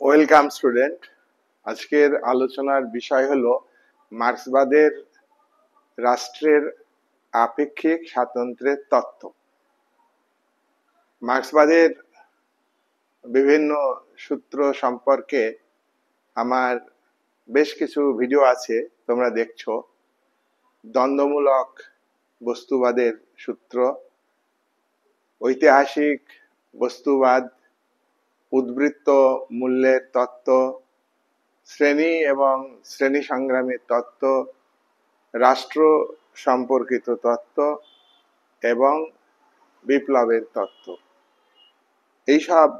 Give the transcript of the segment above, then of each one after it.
Welcome student. আজকের আলোচনার বিষয় হলো মার্ক্সবাদের রাষ্ট্রের আপেক্ষিক স্বাতন্ত্র্যের তত্ত্ব। মার্ক্সবাদের বিভিন্ন সূত্র সম্পর্কে আমার বেশ কিছু ভিডিও আছে, তোমরা দেখছো। দ্বন্দ্বমূলক বস্তুবাদের সূত্র, ঐতিহাসিক বস্তুবাদ, উদ্বৃত্ত মূল্যের তত্ত্ব, শ্রেণী এবং শ্রেণী সংগ্রামের তত্ত্ব, রাষ্ট্র সম্পর্কিত তত্ত্ব এবং বিপ্লবের তত্ত্ব। এইসব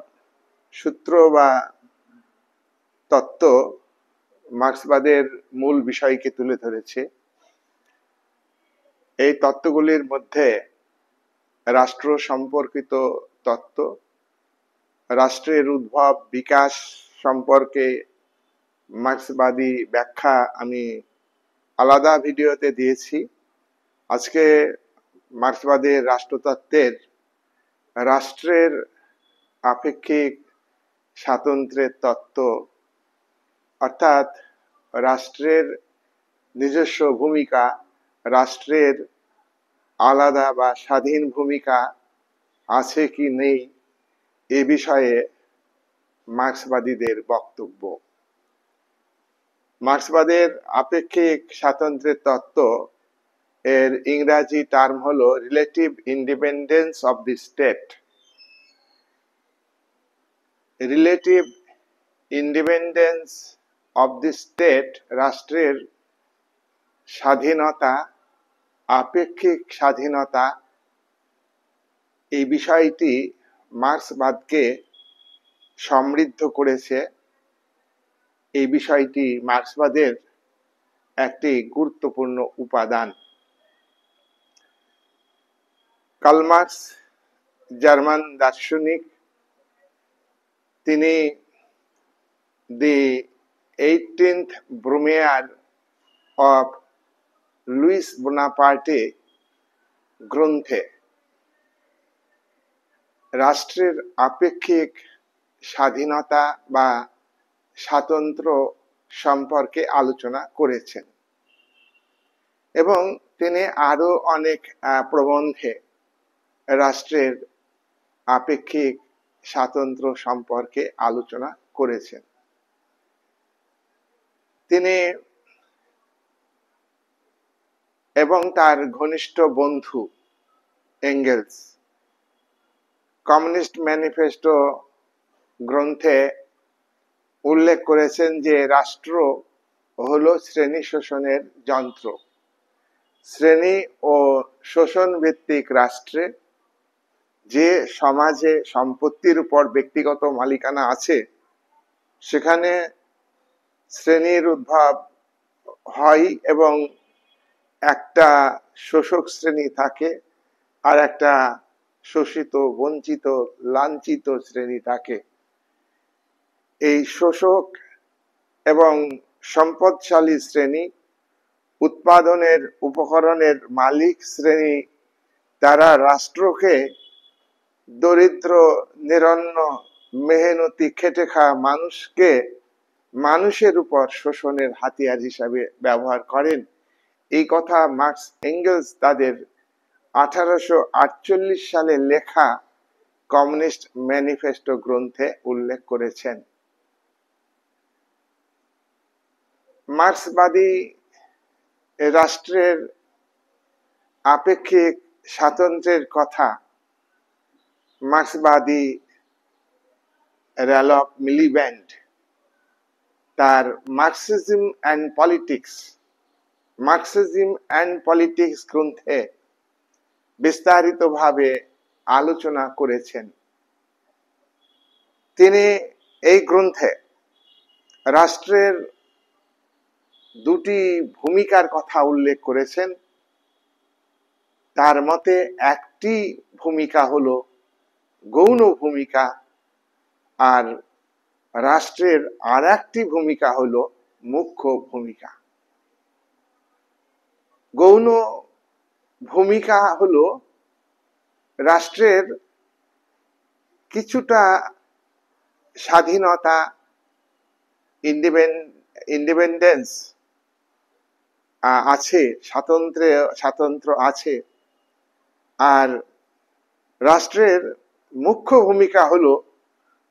সূত্র বা তত্ত্ব মার্ক্সবাদের মূল বিষয়কে তুলে ধরেছে। এই তত্ত্বগুলির মধ্যে রাষ্ট্র সম্পর্কিত তত্ত্ব, রাষ্ট্রের উদ্ভব বিকাশ সম্পর্কে মার্ক্সবাদী ব্যাখ্যা আমি আলাদা ভিডিওতে দিয়েছি। আজকে মার্ক্সবাদের রাষ্ট্রতত্ত্বের রাষ্ট্রের আপেক্ষিক স্বাতন্ত্র্যের তত্ত্ব, অর্থাৎ রাষ্ট্রের নিজস্ব ভূমিকা, রাষ্ট্রের আলাদা বা স্বাধীন ভূমিকা আছে কি নেই এ বিষয়ে মার্ক্সবাদীদের বক্তব্য। মার্ক্সবাদের আপেক্ষিক স্বাতন্ত্র্যের তত্ত্ব এর ইংরাজি টার্ম হলো relative independence of the state. Relative independence of the state, রাষ্ট্রের স্বাধীনতা, আপেক্ষিক স্বাধীনতা, এই বিষয়টি মার্ক্সবাদকে সমৃদ্ধ করেছে। এই বিষয়টি মার্ক্সবাদের একটি গুরুত্বপূর্ণ উপাদান। কার্ল মার্ক্স জার্মান দার্শনিক, তিনি দি 18th ব্রুমেয়ার অফ লুইস বোনাপার্টে গ্রন্থে রাষ্ট্রের আপেক্ষিক স্বাধীনতা বা স্বাতন্ত্র্য সম্পর্কে আলোচনা করেছেন এবং তিনি আরো অনেক প্রবন্ধে রাষ্ট্রের আপেক্ষিক স্বাতন্ত্র্য সম্পর্কে আলোচনা করেছেন। তিনি এবং তার ঘনিষ্ঠ বন্ধু এঙ্গেলস কমিউনিস্ট ম্যানিফেস্টো গ্রন্থে উল্লেখ করেছেন যে রাষ্ট্র হলো শ্রেণী শোষণের যন্ত্র। শ্রেণী ও শোষণ ভিত্তিক রাষ্ট্রে যে সমাজে সম্পত্তির উপর ব্যক্তিগত মালিকানা আছে, সেখানে শ্রেণীর উদ্ভব হয় এবং একটা শোষক শ্রেণী থাকে আর একটা শোষিত, বঞ্চিত, লাঞ্ছিত শ্রেণী থাকে। এই শোষক এবং সম্পদশালী শ্রেণী, উৎপাদনের উপকরণের মালিক শ্রেণী, তারা রাষ্ট্রকে দরিদ্র, নিরন্ন, মেহনতি, খেটে খাওয়া মানুষকে মানুষের উপর শোষণের হাতিয়ার হিসাবে ব্যবহার করেন। এই কথা মার্ক্স এঙ্গেলস তাদের 1848 সালে লেখা কমিউনিস্ট ম্যানিফেস্টো গ্রন্থে উল্লেখ করেছেন। মার্ক্সবাদী রাষ্ট্রের আপেক্ষিক স্বাতন্ত্র্যের কথা মার্ক্সবাদী র্যালফ মিলিব্যান্ড তার মার্কসিজম অ্যান্ড পলিটিক্স গ্রন্থে বিস্তারিতভাবে আলোচনা করেছেন। তিনি এই গ্রন্থে রাষ্ট্রের দুটি ভূমিকার কথা উল্লেখ করেছেন। তার মতে একটি ভূমিকা হলো গৌণ ভূমিকা, আর রাষ্ট্রের আর একটি ভূমিকা হলো মুখ্য ভূমিকা। গৌণ ভূমিকা হলো রাষ্ট্রের কিছুটা স্বাধীনতা ইন্ডিপেন্ডেন্স আছে, স্বাতন্ত্র্য আছে। আর রাষ্ট্রের মুখ্য ভূমিকা হলো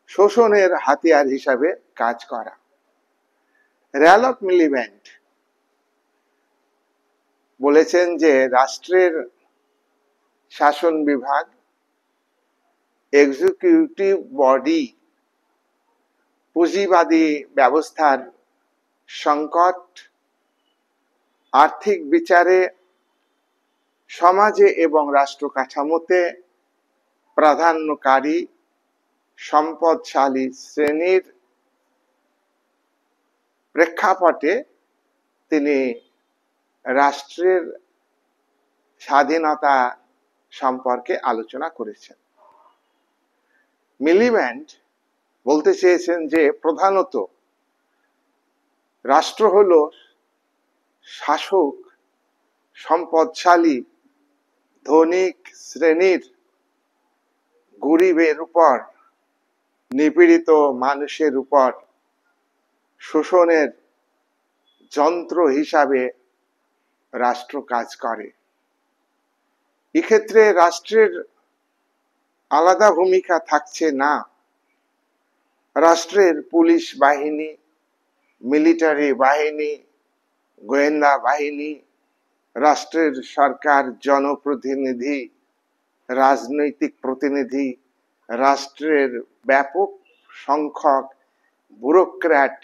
শোষণের হাতিয়ার হিসাবে কাজ করা। র্যালফ মিলিব্যান্ড বলেছেন যে রাষ্ট্রের শাসন বিভাগ, এক্সিকিউটিভ বডি পুঁজিবাদী ব্যবস্থার সংকট, আর্থিক বিচারে, সমাজে এবং রাষ্ট্র কাঠামোতে প্রাধান্যকারী সম্পদশালী শ্রেণীর প্রেক্ষাপটে তিনি রাষ্ট্রের স্বাধীনতা সম্পর্কে আলোচনা করেছেন। মিলিব্যান্ড বলতে চেয়েছেন যে প্রধানত রাষ্ট্র হলো শাসক সম্পদশালী ধনিক শ্রেণীর গরিবের উপর, নিপীড়িত মানুষের উপর শোষণের যন্ত্র হিসাবে রাষ্ট্র কাজ করে। এক্ষেত্রে রাষ্ট্রের আলাদা ভূমিকা থাকছে না। রাষ্ট্রের পুলিশ বাহিনী, মিলিটারি বাহিনী, গোয়েন্দা বাহিনী, রাষ্ট্রের সরকার, জনপ্রতিনিধি, রাজনৈতিক প্রতিনিধি, রাষ্ট্রের ব্যাপক সংখ্যক ব্যুরোক্র্যাট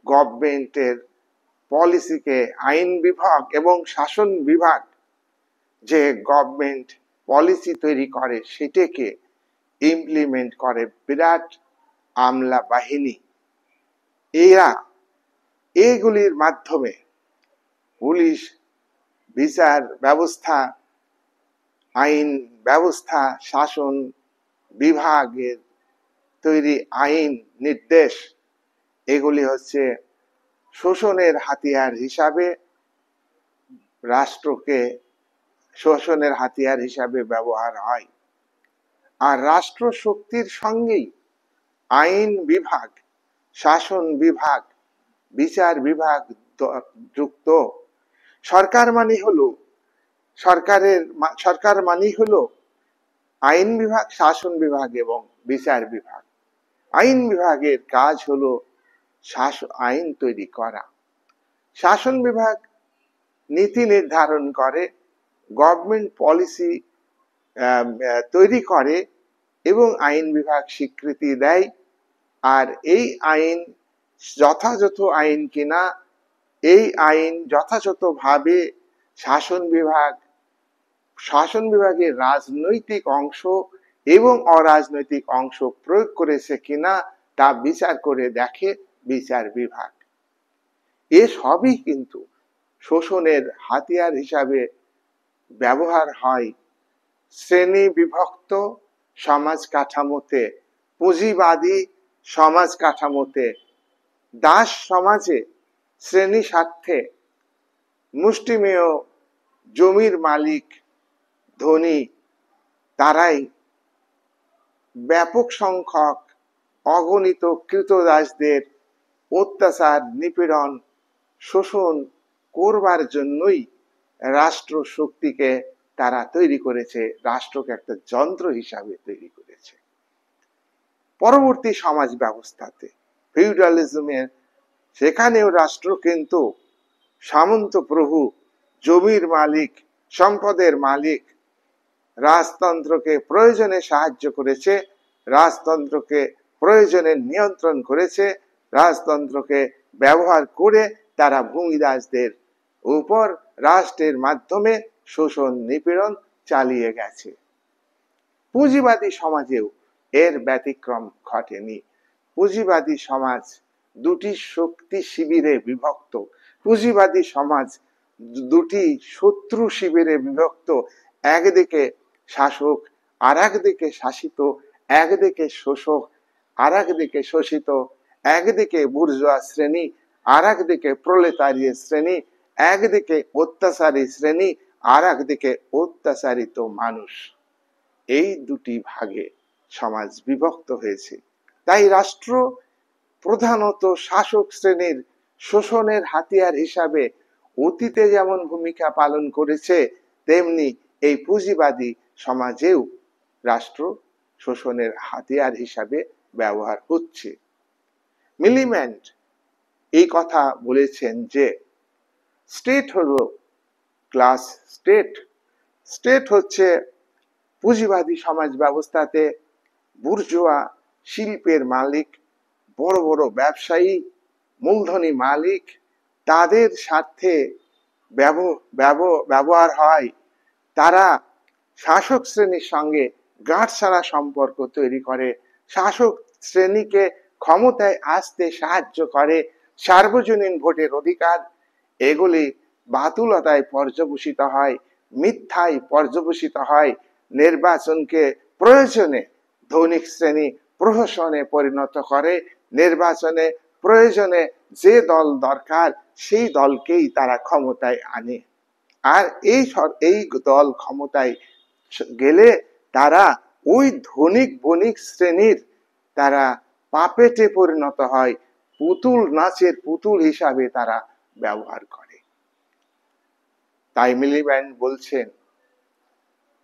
গভর্নমেন্টের পলিসিকে, আইন বিভাগ এবং শাসন বিভাগ যে গভর্নমেন্ট পলিসি তৈরি করে সেটাকে ইমপ্লিমেন্ট করে বিরাট আমলা বাহিনী। এগুলির মাধ্যমে পুলিশ, বিচার ব্যবস্থা, আইন ব্যবস্থা, শাসন বিভাগের তৈরি আইন নির্দেশ, এগুলি হচ্ছে শোষণের হাতিয়ার হিসাবে রাষ্ট্রকে শোষণের হাতিয়ার হিসাবে ব্যবহার হয়। আর রাষ্ট্র শক্তির সঙ্গেই আইন বিভাগ, শাসন বিভাগ, বিচার বিভাগ যুক্ত। সরকার মানেই হলো আইন বিভাগ, শাসন বিভাগ এবং বিচার বিভাগ। আইন বিভাগের কাজ হলো আইন তৈরি করা। শাসন বিভাগ নীতি নির্ধারণ করে, গভর্নমেন্ট পলিসি তৈরি করে এবং আইন বিভাগ স্বীকৃতি দেয়। আর এই আইন যথাযথ আইন কিনা, এই আইন যথাযথভাবে শাসন বিভাগের রাজনৈতিক অংশ এবং অরাজনৈতিক অংশ প্রয়োগ করেছে কিনা তা বিচার করে দেখে বিচার বিভাগ। এসবই কিন্তু শোষণের হাতিয়ার হিসাবে ব্যবহার হয় শ্রেণী বিভক্ত সমাজ কাঠামোতে, পুঁজিবাদী সমাজ কাঠামোতে, দাস সমাজে, শ্রেণী স্বার্থে, মুষ্টিমেয় জমির মালিক ধনী তারাই ব্যাপক সংখ্যক অগণিত কৃতদাসদের অত্যাচার, নিপীড়ন, শোষণ করবার জন্যই রাষ্ট্র শক্তিকে তারা তৈরি করেছে, রাষ্ট্রকে একটা যন্ত্র হিসাবে তৈরি করেছে। পরবর্তী সমাজ ব্যবস্থাতে ফিউডালিজমের সেখানেও রাষ্ট্র কিন্তু সামন্ত প্রভু, জমির মালিক, সম্পদের মালিক, রাজতন্ত্রকে প্রয়োজনে সাহায্য করেছে, রাজতন্ত্রকে প্রয়োজনে নিয়ন্ত্রণ করেছে, রাজতন্ত্রকে ব্যবহার করে তারা ভূমিদাসদের উপর রাষ্ট্রের মাধ্যমে শোষণ নিপীড়ন চালিয়ে গেছে। পুঁজিবাদী সমাজেও এর ব্যতিক্রম ঘটেনি। পুঁজিবাদী সমাজ দুটি শক্তি শিবিরে বিভক্ত। পুঁজিবাদী সমাজ দুটি শত্রু শিবিরে বিভক্ত। একদিকে শাসক, আর একদিকে শাসিত, একদিকে শোষক, আর একদিকে শোষিত, একদিকে বুর্জোয়া শ্রেণী, আর একদিকে প্রলেতারীয় শ্রেণী, একদিকে অত্যাচারী শ্রেণী, আর একদিকে অত্যাচারিত মানুষ। এই দুটি ভাগে সমাজ বিভক্ত হয়েছে। তাই রাষ্ট্র প্রধানত শাসক শ্রেণীর শোষণের হাতিয়ার হিসাবে অতীতে যেমন ভূমিকা পালন করেছে, তেমনি এই পুঁজিবাদী সমাজেও রাষ্ট্র শোষণের হাতিয়ার হিসাবে ব্যবহার হচ্ছে। মিলিব্যান্ড এই কথা বলেছেন যে স্টেট হলো ক্লাস স্টেট। স্টেট হচ্ছে পুঁজিবাদী সমাজ ব্যবস্থাতে বুর্জোয়া শিল্পের মালিক, বড় বড় ব্যবসায়ী, মূলধনী মালিক, তাদের স্বার্থে ব্যবহার হয়। তারা শাসক শ্রেণীর সঙ্গে গাঁটছাড়া সম্পর্ক তৈরি করে, শাসক শ্রেণীকে ক্ষমতায় আসতে সাহায্য করে। সার্বজনীন ভোটের অধিকার এগুলি বাতুলতায় পর্যবসিত হয়, মিথ্যায় পর্যবসিত হয়। নির্বাচনকে প্রয়োজনে ধনিক শ্রেণী প্রহসনে পরিণত করে, নির্বাচনে প্রয়োজনে যে দল দরকার সেই দলকেই তারা ক্ষমতায় আনে। আর এই দল ক্ষমতায় গেলে তারা ওই ধনিক বণিক শ্রেণীর তারা পাপেটে পরিণত হয়, পুতুল নাচের পুতুল হিসাবে তারা ব্যবহার করে। তাই মিলিব্যান্ড বলছেন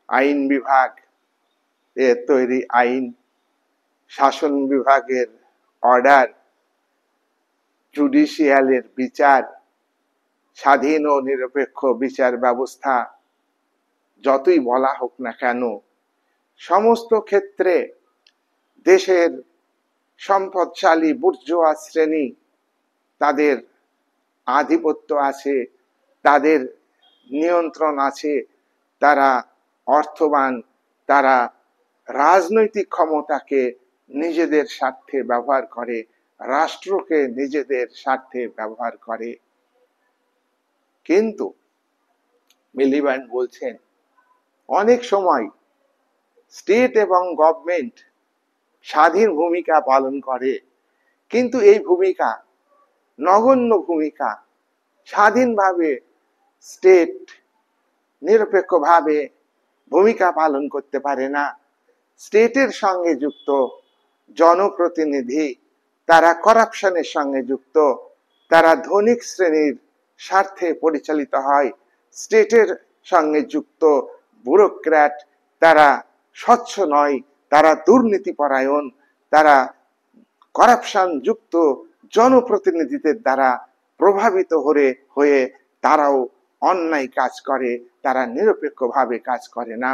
আইন বিভাগ এর তৈরি আইন, শাসন বিভাগের অর্ডার, জুডিশিয়ালের বিচার, স্বাধীন ও নিরপেক্ষ বিচার ব্যবস্থা যতই বলা হোক না কেন, সমস্ত ক্ষেত্রে দেশের সম্পদশালী বুর্জোয়া শ্রেণী তাদের আধিপত্য আছে, তাদের নিয়ন্ত্রণ আছে, তারা অর্থবান, তারা রাজনৈতিক ক্ষমতাকে নিজেদের স্বার্থে ব্যবহার করে, রাষ্ট্রকে নিজেদের স্বার্থে ব্যবহার করে। কিন্তু মিলিব্যান্ড বলছেন অনেক সময় স্টেট এবং গভর্নমেন্ট স্বাধীন ভূমিকা পালন করে, কিন্তু এই ভূমিকা নগণ্য ভূমিকা। স্বাধীনভাবে স্টেট নিরপেক্ষভাবে ভূমিকা পালন করতে পারে না। স্টেটের সঙ্গে যুক্ত জনপ্রতিনিধি, তারা করাপশনের সঙ্গে যুক্ত, তারা ধনিক শ্রেণীর স্বার্থে পরিচালিত হয়। স্টেটের সঙ্গে যুক্ত ব্যুরোক্র্যাট তারা স্বচ্ছ নয়, তারা দুর্নীতিপরায়ণ, তারা করাপশন যুক্ত জনপ্রতিনিধিদের দ্বারা প্রভাবিত হয়ে তারাও অন্যায় কাজ করে, তারা নিরপেক্ষভাবে কাজ করে না।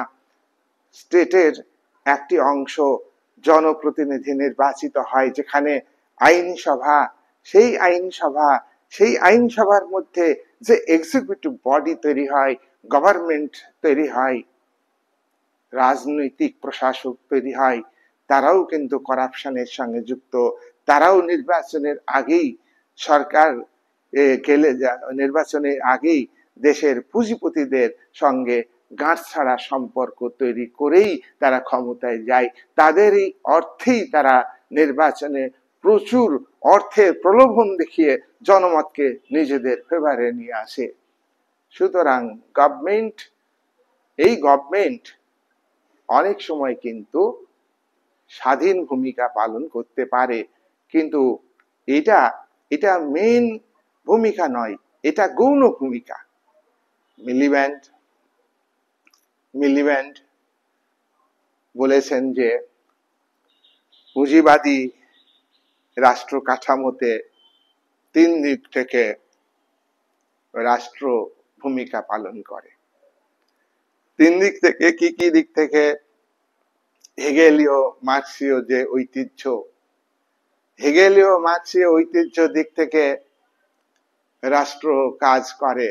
স্টেটের একটি অংশ জনপ্রতিনিধি নির্বাচিত হয়, যেখানে আইনসভা, সেই আইনসভার মধ্যে যে এক্সিকিউটিভ বডি তৈরি হয়, গভর্নমেন্ট তৈরি হয়, রাজনৈতিক প্রশাসক তৈরি হয়, তারাও কিন্তু করাপশনের সঙ্গে যুক্ত। তারাও নির্বাচনের আগেই সরকার নির্বাচনের আগেই দেশের পুঁজিপতিদের সঙ্গে গাঁটছাড়া সম্পর্ক তৈরি করেই তারা ক্ষমতায় যায়। তাদের এই অর্থেই তারা নির্বাচনে প্রচুর অর্থের প্রলোভন দেখিয়ে জনমতকে নিজেদের ফেভারে নিয়ে আসে। সুতরাং গভর্নমেন্ট অনেক সময় কিন্তু স্বাধীন ভূমিকা পালন করতে পারে, কিন্তু এটা মেইন ভূমিকা নয়, এটা গৌণ ভূমিকা। মিলিব্যান্ড বলেছেন যে পুঁজিবাদী রাষ্ট্র কাঠামোতে তিন দিক থেকে রাষ্ট্র ভূমিকা পালন করে। তিন দিক থেকে কি কি দিক থেকে? হেগেলীয় মার্ক্সীয় যে ঐতিহ্য, হেগেলীয় মার্ক্সীয় ঐতিহ্য দিক থেকে রাষ্ট্র কাজ করে।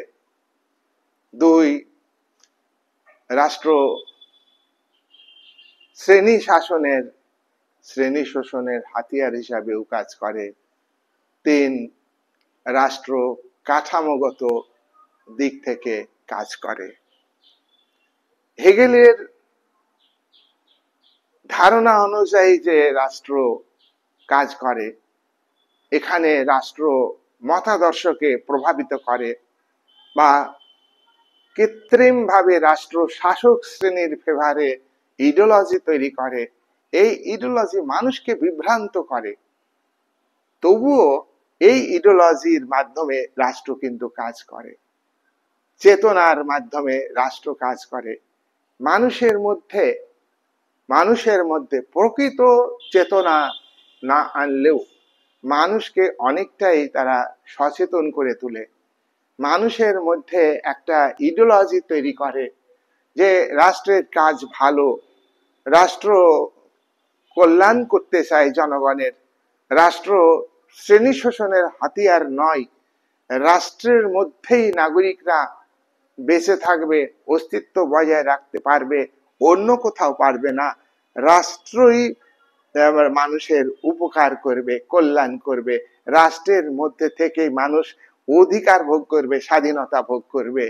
দুই, রাষ্ট্র শ্রেণী শোষণের হাতিয়ার হিসাবেও কাজ করে। তিন, রাষ্ট্র কাঠামোগত দিক থেকে কাজ করে। হেগেলের ধারণা অনুযায়ী যে রাষ্ট্র কাজ করে, এখানে রাষ্ট্র মতাদর্শকে প্রভাবিত করে বা কৃত্রিম ভাবে রাষ্ট্র শাসক শ্রেণীর ফেভারে ইডিওলজি তৈরি করে। এই ইডিওলজি মানুষকে বিভ্রান্ত করে। তবুও এই ইডিওলজির মাধ্যমে রাষ্ট্র কিন্তু কাজ করে, চেতনার মাধ্যমে রাষ্ট্র কাজ করে। মানুষের মধ্যে প্রকৃত চেতনা না আনলেও মানুষকে অনেকটাই তারা সচেতন করে তোলে। মানুষের মধ্যে একটা ইডিওলজি তৈরি করে যে রাষ্ট্রের কাজ ভালো, রাষ্ট্র কল্যাণ করতে চায় জনগণের, রাষ্ট্র শ্রেণী শোষণের হাতিয়ার নয়, রাষ্ট্রের মধ্যেই নাগরিকরা বেঁচে থাকবে, অস্তিত্ব বজায় রাখতে পারবে, অন্য কোথাও পারবে না, রাষ্ট্রই মানুষের উপকার করবে, কল্যাণ করবে, রাষ্ট্রের মধ্যে থেকেই মানুষ অধিকার ভোগ করবে, স্বাধীনতা ভোগ করবে।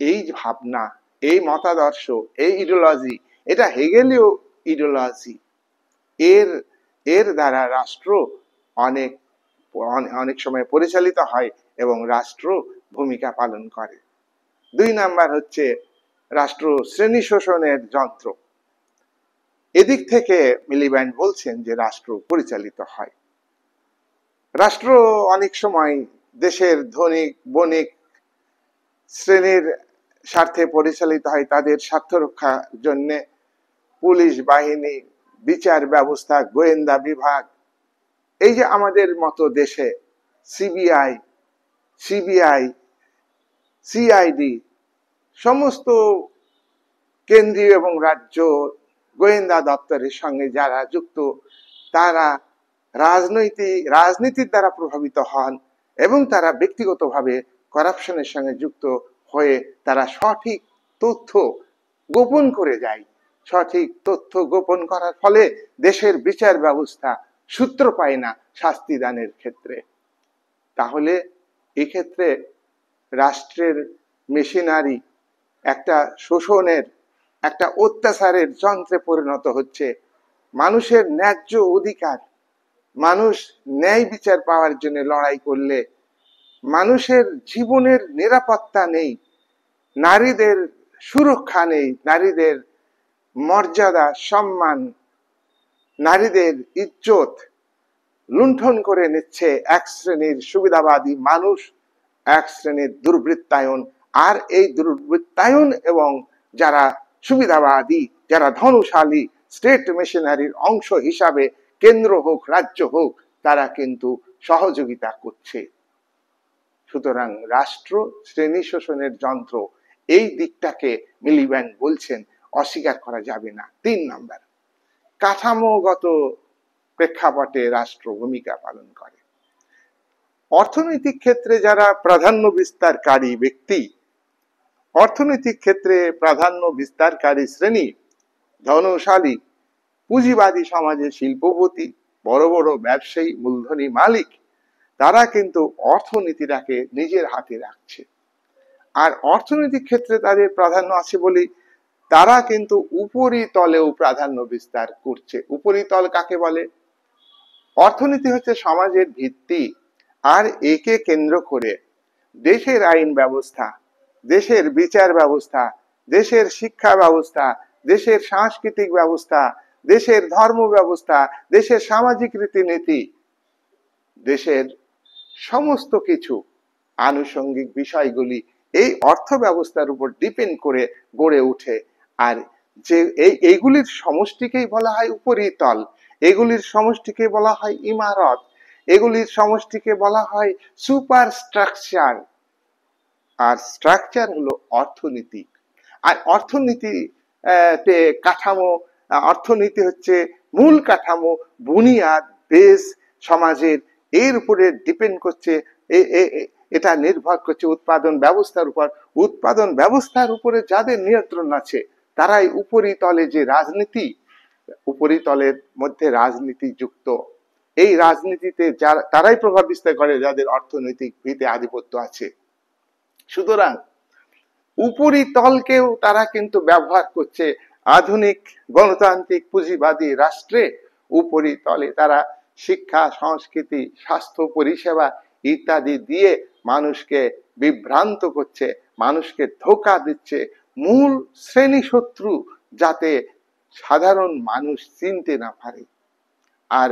এই ভাবনা, এই মতাদর্শ, এই ইডিওলজি, এটা হেগেলীয় ইডিওলজি। এর দ্বারা রাষ্ট্র অনেক সময় পরিচালিত হয় এবং রাষ্ট্র ভূমিকা পালন করে। 2 নাম্বার হচ্ছে রাষ্ট্র শ্রেণী শোষণের যন্ত্র। এদিক থেকে মিলিব্যান্ড বলছেন যে রাষ্ট্র পরিচালিত হয়, রাষ্ট্র অনেক সময় দেশের ধনিক বণিক শ্রেণীর স্বার্থে পরিচালিত হয়, তাদের স্বার্থ রক্ষার জন্য পুলিশ বাহিনী, বিচার ব্যবস্থা, গোয়েন্দা বিভাগ, এই যে আমাদের মতো দেশে সিবিআই, সিআইডি, সমস্ত কেন্দ্রীয় এবং রাজ্য গোয়েন্দা দপ্তরের সঙ্গে যারা যুক্ত, তারা রাজনীতির দ্বারা প্রভাবিত হন এবং তারা ব্যক্তিগতভাবে করাপশনের সঙ্গে যুক্ত হয়ে তারা সঠিক তথ্য গোপন করে যায়। সঠিক তথ্য গোপন করার ফলে দেশের বিচার ব্যবস্থা সূত্র পায় না শাস্তি দানের ক্ষেত্রে। তাহলে এক্ষেত্রে রাষ্ট্রের মেশিনারি একটা শোষণের, একটা অত্যাচারের যন্ত্রে পরিণত হচ্ছে। মানুষের ন্যায্য অধিকার, মানুষ ন্যায় বিচার পাওয়ার জন্য লড়াই করলে মানুষের জীবনের নিরাপত্তা নেই, নারীদের সুরক্ষা নেই, নারীদের মর্যাদা, সম্মান, নারীদের ইজ্জত লুণ্ঠন করে নিচ্ছে এক শ্রেণীর সুবিধাবাদী মানুষ, এক শ্রেণীর দুর্বৃত্তায়ন। আর এই দুর্বৃত্তায়ন এবং যারা সুবিধাবাদী, যারা ধনশালী, স্টেট মেশিনারির অংশ হিসাবে কেন্দ্র হোক রাজ্য হোক, তারা কিন্তু সহযোগিতা করছে। সুতরাং রাষ্ট্র শ্রেণী শোষণের যন্ত্র, এই দিকটাকে মিলিব্যান্ড বলছেন অস্বীকার করা যাবে না। 3 নাম্বার, কাঠামোগত প্রেক্ষাপটে রাষ্ট্র ভূমিকা পালন করে। অর্থনৈতিক ক্ষেত্রে যারা প্রাধান্য বিস্তারকারী ব্যক্তি, অর্থনৈতিক ক্ষেত্রে প্রাধান্য বিস্তারকারী শ্রেণী, ধনশালী পুঁজিবাদী সমাজে শিল্পপতি, বড় বড় ব্যবসায়ী, মূলধনী মালিক, তারা কিন্তু অর্থনীতিটাকে নিজের হাতে রাখছে। আর অর্থনৈতিক ক্ষেত্রে তাদের প্রাধান্য আছে বলে তারা কিন্তু উপরিতলেও প্রাধান্য বিস্তার করছে। উপরিতল কাকে বলে? অর্থনীতি হচ্ছে সমাজের ভিত্তি, আর একে কেন্দ্র করে দেশের আইন ব্যবস্থা, দেশের বিচার ব্যবস্থা, দেশের শিক্ষা ব্যবস্থা, দেশের সাংস্কৃতিক ব্যবস্থা, দেশের ধর্ম ব্যবস্থা, দেশের সামাজিক রীতিনীতি, দেশের সমস্ত কিছু আনুষঙ্গিক বিষয়গুলি এই অর্থ ব্যবস্থার উপর ডিপেন্ড করে গড়ে ওঠে। আর যে এইগুলির সমষ্টিকেই বলা হয় উপরিতল, এগুলির সমষ্টিকে বলা হয় ইমারত, এগুলির সমষ্টিকে বলা হয় সুপার স্ট্রাকচার। আর স্ট্রাকচার হলো অর্থনীতি। আর অর্থনীতি কাঠামো, অর্থনীতি হচ্ছে মূল কাঠামো, বুনিয়াদ, বেস সমাজের, এর উপরে ডিপেন্ড করছে, এটা নির্ভর করছে উৎপাদন ব্যবস্থার উপর। উৎপাদন ব্যবস্থার উপরে যাদের নিয়ন্ত্রণ আছে তারাই উপরিতলে যে রাজনীতি, উপরিতলের মধ্যে রাজনীতি যুক্ত, এই রাজনীতিতে তারাই প্রভাব বিস্তার করে যাদের অর্থনৈতিক ভিতে আধিপত্য আছে। সুতরাং উপরিতলকেও তারা কিন্তু ব্যবহার করছে আধুনিক গণতান্ত্রিক পুঁজিবাদী রাষ্ট্রে। উপরিতলে তারা শিক্ষা, সংস্কৃতি, স্বাস্থ্য পরিষেবা ইত্যাদি দিয়ে মানুষকে বিভ্রান্ত করছে, মানুষকে ধোঁকা দিচ্ছে, মূল শ্রেণী শত্রু যাতে সাধারণ মানুষ চিনতে না পারে। আর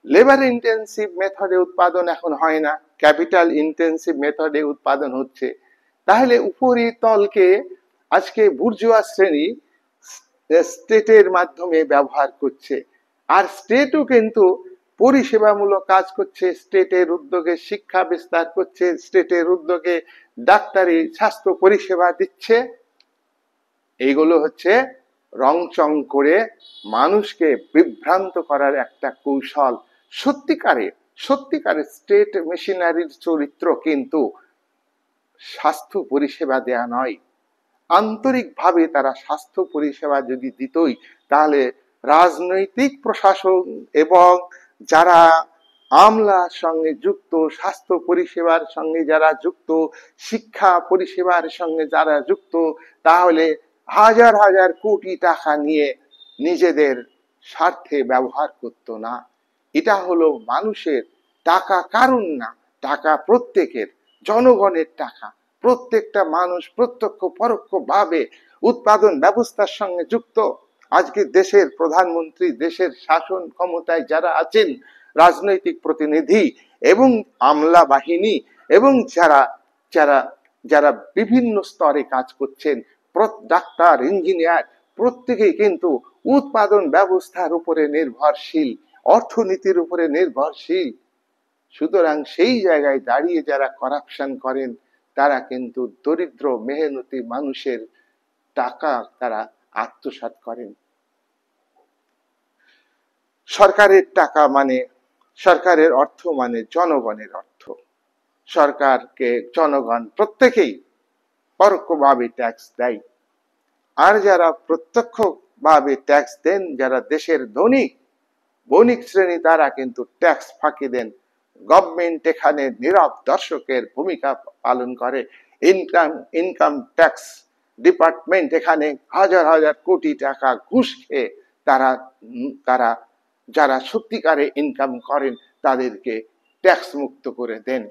লেবার ইন্টেন্সিভ মেথডে উৎপাদন এখন হয় না, ক্যাপিটাল ইন্টেন্সিভ মেথডে উৎপাদন হচ্ছে। তাহলে উপরিতলকে আজকে বুর্জোয়া শ্রেণী স্টেটের মাধ্যমে ব্যবহার করছে, আর স্টেটও কিন্তু পরিষেবামূলক কাজ করছে, স্টেটের উদ্যোগে শিক্ষা বিস্তার করছে, স্টেটের উদ্যোগে ডাক্তারি স্বাস্থ্য পরিষেবা দিচ্ছে। এইগুলো হচ্ছে রংচং করে মানুষকে বিভ্রান্ত করার একটা কৌশল। সত্যিকারে স্টেট মেশিনারির চরিত্র কিন্তু স্বাস্থ্য পরিষেবা দেয়া নয়। আন্তরিকভাবে তারা স্বাস্থ্য পরিষেবা যদি দিতই, তাহলে রাজনৈতিক প্রশাসন এবং যারা আমলার সঙ্গে যুক্ত, স্বাস্থ্য পরিষেবার সঙ্গে যারা যুক্ত, শিক্ষা পরিষেবার সঙ্গে যারা যুক্ত, তাহলে হাজার হাজার কোটি টাকা নিয়ে নিজেদের স্বার্থে ব্যবহার করত না। এটা হলো মানুষের টাকা, কারণ না, টাকা প্রত্যেকের, জনগণের টাকা। প্রত্যেকটা মানুষ প্রত্যক্ষ পরোক্ষ ভাবে উৎপাদন ব্যবস্থার সঙ্গে যুক্ত। আজকে দেশের প্রধানমন্ত্রী, দেশের শাসন ক্ষমতায় যারা আছেন, রাজনৈতিক প্রতিনিধি এবং আমলা বাহিনী এবং যারা যারা যারা বিভিন্ন স্তরে কাজ করছেন, ডাক্তার, ইঞ্জিনিয়ার, প্রত্যেকেই কিন্তু উৎপাদন ব্যবস্থার উপরে নির্ভরশীল, অর্থনীতির উপরে নির্ভরশীল। সুতরাং সেই জায়গায় দাঁড়িয়ে যারা করাপশন করেন, তারা কিন্তু দরিদ্র মেহনতি মানুষের টাকা তারা আত্মসাৎ করেন। সরকারের টাকা মানে, সরকারের অর্থ মানে জনগণের অর্থ। সরকারকে জনগণ প্রত্যেকেই পরোক্ষভাবে ট্যাক্স দেয়, আর যারা প্রত্যক্ষভাবে ট্যাক্স দেন, যারা দেশের বণিক শ্রেণী, তারা কিন্তু ট্যাক্স ফাঁকি দেন। গভর্নমেন্ট এখানে নীরব দর্শকের ভূমিকা পালন করে। ইনকাম ট্যাক্স ডিপার্টমেন্ট এখানে হাজার হাজার কোটি টাকা ঘুষ খেয়ে তারা যারা সত্যিকারে ইনকাম করেন তাদেরকে ট্যাক্স মুক্ত করে দেন,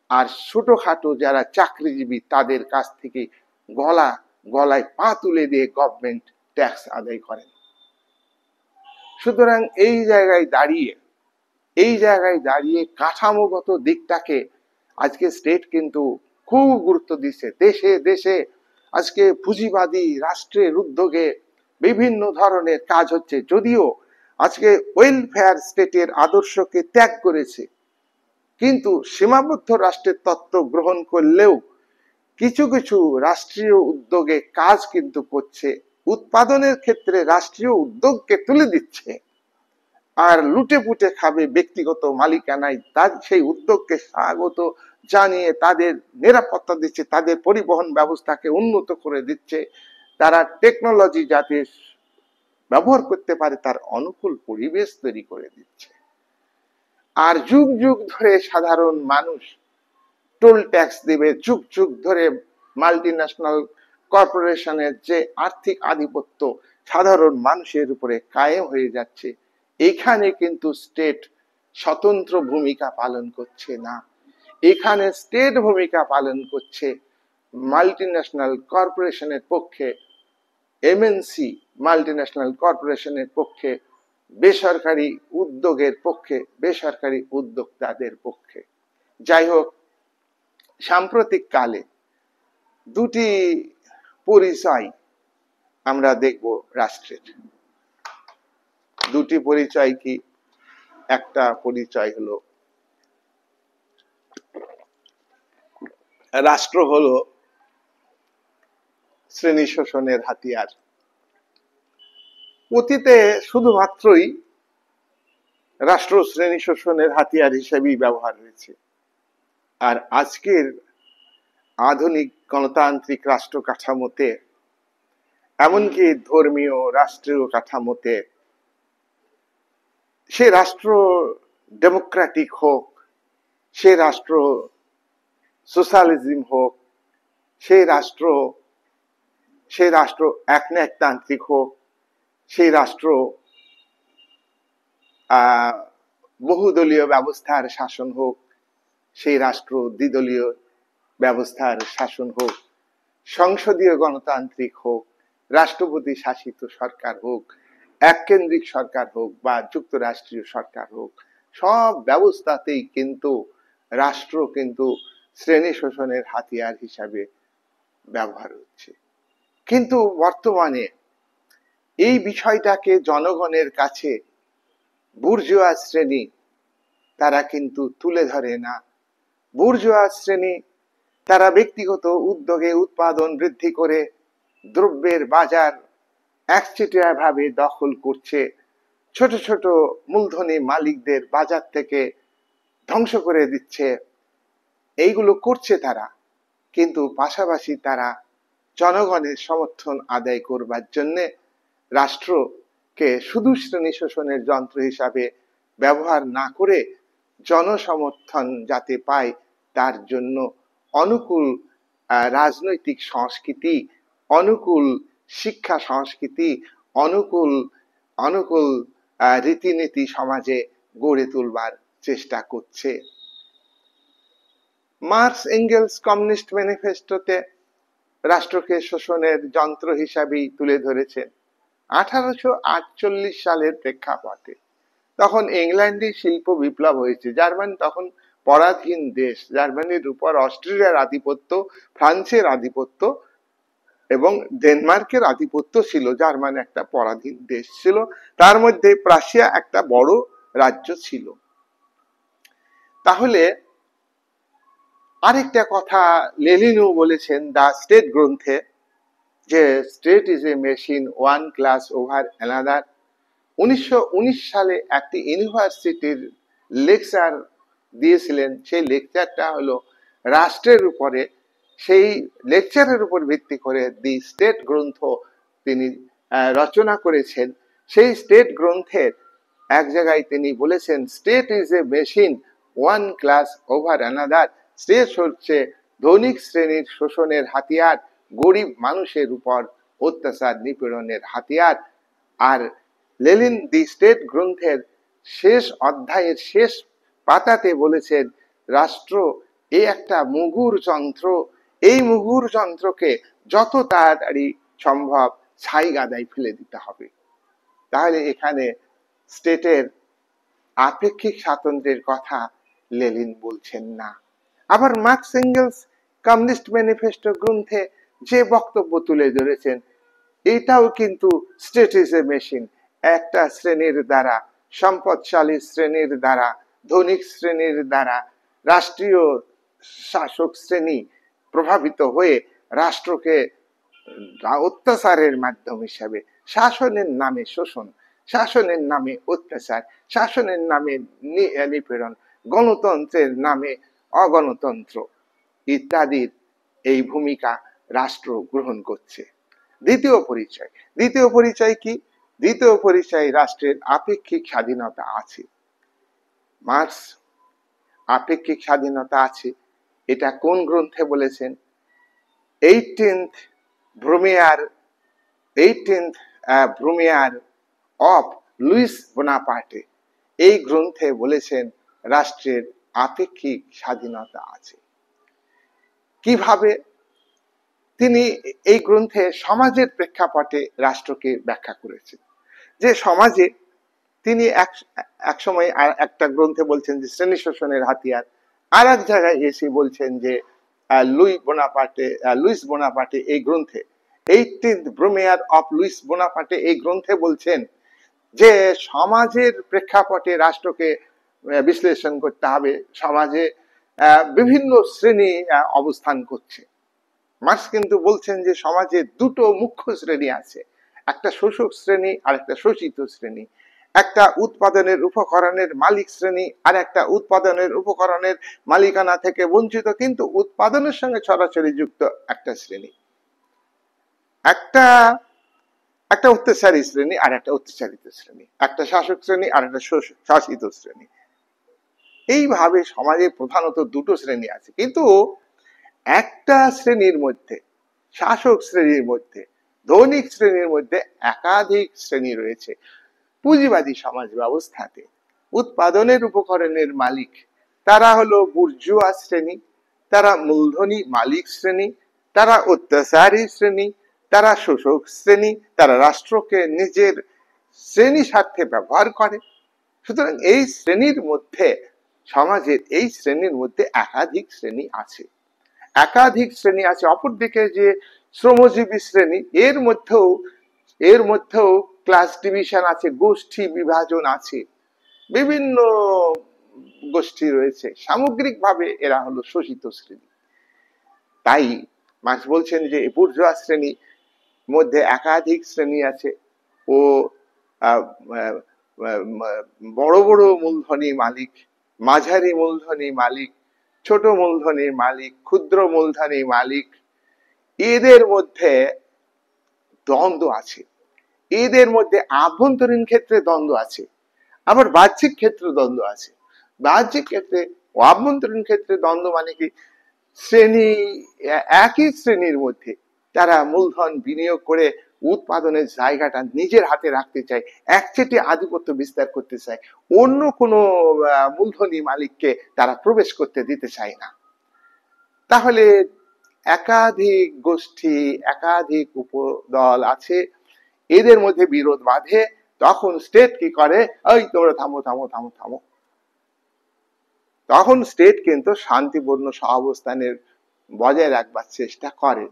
আর ছোটখাটো যারা চাকরিজীবী তাদের কাছ থেকে গলায় পা তুলে দিয়ে গভর্নমেন্ট ট্যাক্স আদায় করেন। সুতরাং এই জায়গায় দাঁড়িয়ে কাঠামোগত দিকটাকে আজকে স্টেট কিন্তু খুব গুরুত্ব দিচ্ছে। দেশে দেশে আজকে পুঁজিবাদী রাষ্ট্রের উদ্যোগে বিভিন্ন ধরনের কাজ হচ্ছে, যদিও আজকে ওয়েলফেয়ার স্টেটের আদর্শকে ত্যাগ করেছে, কিন্তু সীমাবদ্ধ রাষ্ট্রের তত্ত্ব গ্রহণ করলেও কিছু কিছু রাষ্ট্রীয় উদ্যোগে কাজ কিন্তু করছে। উৎপাদনের ক্ষেত্রে রাষ্ট্রীয় উদ্যোগকে তুলে দিচ্ছে, আর লুটে পুটে খাবে ব্যক্তিগত মালিকানায় তার সেই উদ্যোগকে স্বাগত জানিয়ে তাদের নিরাপত্তা দিচ্ছে, তাদের পরিবহন ব্যবস্থাকে উন্নত করে দিচ্ছে, তারা টেকনোলজি যাতে ব্যবহার করতে পারে তার অনুকূল পরিবেশ তৈরি করে দিচ্ছে। আর যুগ যুগ ধরে সাধারণ মানুষ টোল ট্যাক্স দেবে, যুগ যুগ ধরে মাল্টিন্যাশনাল কর্পোরেশনের যে আর্থিক আধিপত্য সাধারণ মানুষের উপরে কায়েম হয়ে যাচ্ছে, এখানে কিন্তু স্টেট স্বতন্ত্র ভূমিকা পালন করছে না। এখানে স্টেট ভূমিকা পালন করছে মাল্টিন্যাশনাল কর্পোরেশনের পক্ষে, এমএনসি মাল্টিন্যাশনাল কর্পোরেশনের পক্ষে, বেসরকারি উদ্যোগের পক্ষে, বেসরকারি উদ্যোক্তাদের পক্ষে। যাই হোক, সাম্প্রতিক কালে দুটি পরিচয় আমরা দেখব রাষ্ট্রের। দুটি পরিচয় কি? একটা পরিচয় হলো রাষ্ট্র হলো শ্রেণী শোষণের হাতিয়ার। অতীতে শুধুমাত্রই রাষ্ট্র শ্রেণী শোষণের হাতিয়ার হিসেবেই ব্যবহার হয়েছে, আর আজকের আধুনিক গণতান্ত্রিক রাষ্ট্র কাঠামোতে, এমনকি ধর্মীয় রাষ্ট্রীয় কাঠামোতে, সে রাষ্ট্র ডেমোক্রেটিক হোক, সে রাষ্ট্র সোশ্যালিজম হোক, সে রাষ্ট্র একনায়কতান্ত্রিক হোক, সেই রাষ্ট্র বহুদলীয় ব্যবস্থার শাসন হোক, সেই রাষ্ট্র দ্বিদলীয় ব্যবস্থার শাসন হোক, সংসদীয় গণতান্ত্রিক হোক, রাষ্ট্রপতি শাসিত সরকার হোক, এককেন্দ্রিক সরকার হোক বা যুক্তরাষ্ট্রীয় সরকার হোক, সব ব্যবস্থাতেই কিন্তু রাষ্ট্র কিন্তু শ্রেণী শোষণের হাতিয়ার হিসাবে ব্যবহার হচ্ছে। কিন্তু বর্তমানে এই বিষয়টাকে জনগণের কাছে বুর্জোয়া শ্রেণী তারা কিন্তু তুলে ধরে না। বুর্জোয়া শ্রেণী তারা ব্যক্তিগত উদ্যোগে উৎপাদন বৃদ্ধি করে দ্রব্যের বাজার একচেটিয়া ভাবে দখল করছে, ছোট ছোট মূলধনী মালিকদের বাজার থেকে ধ্বংস করে দিচ্ছে। এইগুলো করছে তারা, কিন্তু পাশাপাশি তারা জনগণের সমর্থন আদায় করবার জন্য রাষ্ট্রকে শুধু শ্রেণী শোষণের যন্ত্র হিসাবে ব্যবহার না করে জনসমর্থন যাতে পায় তার জন্য অনুকূল রাজনৈতিক সংস্কৃতি, অনুকূল শিক্ষা সংস্কৃতি, অনুকূল অনুকূল রীতিনীতি সমাজে গড়ে তুলবার চেষ্টা করছে। মার্কস এঙ্গেলস কমিউনিস্ট ম্যানিফেস্টোতে রাষ্ট্রকে শোষণের যন্ত্র হিসাবেই তুলে ধরেছেন। 1848 সালের প্রেক্ষাপটে তখন ইংল্যান্ডে শিল্প বিপ্লব হয়েছে। জার্মানি তখন পরাধীন দেশ। জার্মানির উপর অস্ট্রিয়ার আধিপত্য, ফ্রান্সের আধিপত্য এবং ডেনমার্কের আধিপত্য ছিল। জার্মানি একটা পরাধীন দেশ ছিল, তার মধ্যে প্রাশিয়া একটা বড় রাজ্য ছিল। তাহলে আরেকটা কথা লেনিনও বলেছেন দ্য স্টেট গ্রন্থে, যে state is a machine one class over another. 1919 সালে একটি ইউনিভার্সিটির লেকচার দিয়েছিলেন। সেই লেকচারটা হলো রাষ্ট্রের উপরে। সেই লেকচারের উপর ভিত্তি করে দি স্টেট গ্রন্থ তিনি রচনা করেছেন। সেই স্টেট গ্রন্থের এক জায়গায় তিনি বলেছেন, state is a machine one class over another. State হচ্ছে ধনিক শ্রেণীর শোষণের হাতিয়ার, গরিব মানুষের উপর অত্যাচার নিপীড়নের হাতিয়ার। আর লেনিন দি স্টেট গ্রন্থের শেষ অধ্যায়ের শেষ পাতাতে বলেছেন, রাষ্ট্র এই একটা মুগুর যন্ত্র, এই মুগুর যন্ত্রকে যত তাড়াতাড়ি সম্ভব ছাই গাদায় ফেলে দিতে হবে। তাহলে এখানে স্টেটের আপেক্ষিক স্বাতন্ত্র্যের কথা লেনিন বলছেন না। আবার মার্কস এঙ্গেলস কমিউনিস্ট ম্যানিফেস্টো গ্রন্থে যে বক্তব্য তুলে ধরেছেন, এটাও কিন্তু স্টেট ইজ এ মেশিন। একটা শ্রেণীর দ্বারা, সম্পদশালী শ্রেণীর দ্বারা, ধনিক শ্রেণীর দ্বারা রাষ্ট্রীয় শাসক শ্রেণী প্রভাবিত হয়ে রাষ্ট্রকে অত্যাচারের মাধ্যম হিসাবে, শাসনের নামে শোষণ, শাসনের নামে অত্যাচার, শাসনের নামে নিপীড়ন, গণতন্ত্রের নামে অগণতন্ত্র ইত্যাদির এই ভূমিকা রাষ্ট্র গ্রহণ করছে। দ্বিতীয় পরিচয় কি? দ্বিতীয় পরিচয় রাষ্ট্রের আপেক্ষিক স্বাধীনতা আছে। মার্কস আপেক্ষিক স্বাধীনতা আছে, এটা কোন গ্রন্থে বলেছেন? 18th ব্রুমিয়ার অফ লুইস বোনাপার্টে, এই গ্রন্থে বলেছেন রাষ্ট্রের আপেক্ষিক স্বাধীনতা আছে। কিভাবে? তিনি এই গ্রন্থে সমাজের প্রেক্ষাপটে রাষ্ট্রকে ব্যাখ্যা করেছেন। যে সমাজে তিনি এক সময় একটা গ্রন্থে বলছেন যে শ্রেণী শোষণের হাতিয়ার, আর এক জায়গায় এসে বলছেন যে লুইস বোনাপার্টে এই গ্রন্থে 18th ব্রুমিয়ার অফ লুইস বোনাপার্টে এই গ্রন্থে বলছেন যে সমাজের প্রেক্ষাপটে রাষ্ট্রকে বিশ্লেষণ করতে হবে। সমাজে বিভিন্ন শ্রেণী অবস্থান করছে। মার্কস কিন্তু বলছেন যে সমাজে দুটো মুখ্য শ্রেণী আছে, একটা শোষক শ্রেণী আর একটা শোষিত শ্রেণী, একটা উৎপাদনের উপকরণের মালিক শ্রেণী আর একটা উৎপাদনের উপকরণের মালিকানা থেকে বঞ্চিত কিন্তু উৎপাদনের সঙ্গে সরাসরি যুক্ত একটা শ্রেণী, একটা অত্যাচারী শ্রেণী আর একটা অত্যাচারিত শ্রেণী, একটা শাসক শ্রেণী আর একটা শাসিত শ্রেণী। এইভাবে সমাজে প্রধানত দুটো শ্রেণী আছে, কিন্তু একটা শ্রেণীর মধ্যে, শাসক শ্রেণীর মধ্যে, ধনিক শ্রেণীর মধ্যে একাধিক শ্রেণী রয়েছে। পুঁজিবাদী সমাজ ব্যবস্থাতে উৎপাদনের উপকরণের মালিক তারা হলো বুর্জোয়া শ্রেণী, তারা মূলধনী মালিক শ্রেণী, তারা অত্যাচারী শ্রেণী, তারা শোষক শ্রেণী, তারা রাষ্ট্রকে নিজের শ্রেণী স্বার্থে ব্যবহার করে। সুতরাং এই শ্রেণীর মধ্যে, সমাজের এই শ্রেণীর মধ্যে একাধিক শ্রেণী আছে, একাধিক শ্রেণী আছে। অপরদিকে যে শ্রমজীবী শ্রেণী, এর মধ্যেও ক্লাস ডিভিশন আছে, গোষ্ঠী বিভাজন আছে, বিভিন্ন গোষ্ঠী রয়েছে। সামগ্রিকভাবে এরা হলো শোষিত শ্রেণী। তাই মার্কস বলছেন যে বুর্জোয়া শ্রেণী মধ্যে একাধিক শ্রেণী আছে। ও বড় বড় মূলধনী মালিক, মাঝারি মূলধনী মালিক, ছোট মূলধনী মালিক, ক্ষুদ্র মূলধনী মালিক, এদের মধ্যে দ্বন্দ্ব আছে। এদের মধ্যে আভ্যন্তরীণ ক্ষেত্রে দ্বন্দ্ব আছে, আবার বাহ্যিক ক্ষেত্রে দ্বন্দ্ব আছে। বাহ্যিক ক্ষেত্রে ও আভ্যন্তরীণ ক্ষেত্রে দ্বন্দ্ব মানে কি, শ্রেণী, একই শ্রেণীর মধ্যে তারা মূলধন বিনিয়োগ করে উৎপাদনের জায়গাটা নিজের হাতে রাখতে চায়, একচেটিয়া আধিপত্য বিস্তার করতে চায়, অন্য কোনো মূলধনী মালিককে তারা প্রবেশ করতে দিতে চায় না। তাহলে একাধিক গোষ্ঠী, একাধিক উপদল আছে, এদের মধ্যে বিরোধ বাঁধে। তখন স্টেট কি করে, ওই তোমরা থামো থামো থামো থামো। তখন স্টেট কিন্তু শান্তিপূর্ণ সহাবস্থানের বজায় রাখবার চেষ্টা করে,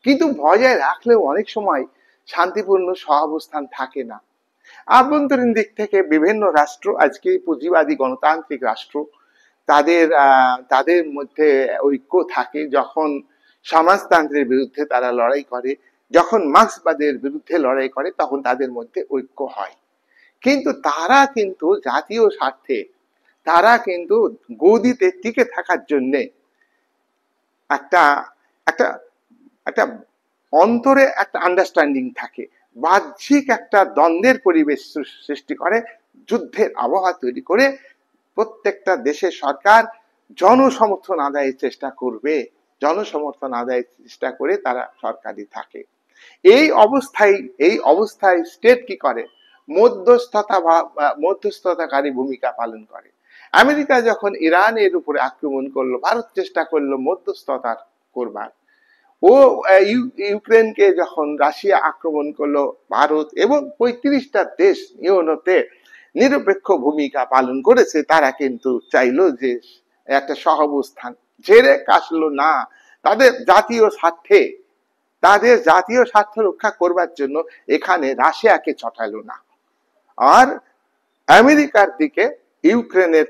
কিন্তু বজায় রাখলেও অনেক সময় শান্তিপূর্ণ সহাবস্থান থাকে না। আভ্যন্তরীণ দিক থেকে বিভিন্ন রাষ্ট্র আজকে পুঁজিবাদী গণতান্ত্রিক রাষ্ট্র, তাদের মধ্যে ঐক্য থাকে। যখন সমাজতন্ত্রের বিরুদ্ধে তারা লড়াই করে, যখন মার্ক্সবাদের বিরুদ্ধে লড়াই করে, তখন তাদের মধ্যে ঐক্য হয়। কিন্তু তারা কিন্তু জাতীয় স্বার্থে, তারা কিন্তু গদিতে টিকে থাকার জন্য একটা একটা একটা অন্তরে একটা আন্ডারস্ট্যান্ডিং থাকে, বাহ্যিক একটা দ্বন্দ্বের পরিবেশ সৃষ্টি করে, যুদ্ধের আবহাওয়া তৈরি করে প্রত্যেকটা দেশের সরকার জনসমর্থন আদায়ের চেষ্টা করবে, জনসমর্থন আদায়ের চেষ্টা করে তারা সরকারি থাকে। এই অবস্থায় স্টেট কি করে, মধ্যস্থতাকারী ভূমিকা পালন করে। আমেরিকা যখন ইরানের উপরে আক্রমণ করলো, ভারত চেষ্টা করলো মধ্যস্থতা করবার। ও ইউক্রেনকে যখন রাশিয়া আক্রমণ করলো, ভারত এবং 35টা দেশ ইউরোতে নিরপেক্ষ ভূমিকা পালন করেছে। তারা কিন্তু চাইলো যে একটা সহাবস্থান, ঝেড়ে কাশলো না। তাদের জাতীয় স্বার্থ রক্ষা করবার জন্য এখানে রাশিয়াকে চটালো না। আর আমেরিকার দিকে ইউক্রেনের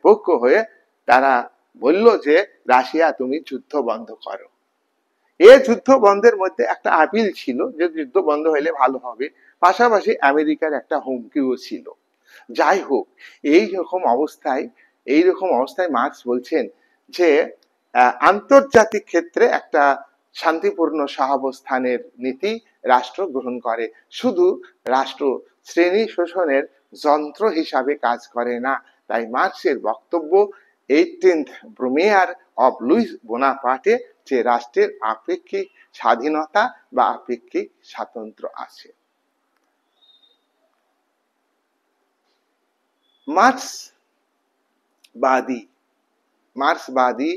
পক্ষ হয়ে তারা বলল যে রাশিয়া তুমি যুদ্ধ বন্ধ করো। এই যুদ্ধ বন্ধের মধ্যে একটা আপিল ছিল যে যুদ্ধ বন্ধ হলে ভালো হবে, পাশাপাশি আমেরিকার একটা হুমকিও ছিল। যাই হোক, এইরকম অবস্থায় মার্কস বলছেন যে আন্তর্জাতিক ক্ষেত্রে একটা শান্তিপূর্ণ সহাবস্থানের নীতি রাষ্ট্র গ্রহণ করে, শুধু রাষ্ট্র শ্রেণী শোষণের যন্ত্র হিসাবে কাজ করে না। তাই মার্কসের বক্তব্য 18th ব্রোমিয়ার অফ লুইস বোনাপার্টে যে রাষ্ট্রের আপেক্ষিক স্বাধীনতা বা আপেক্ষিক স্বাতন্ত্র্য আছে। মার্ক্সবাদী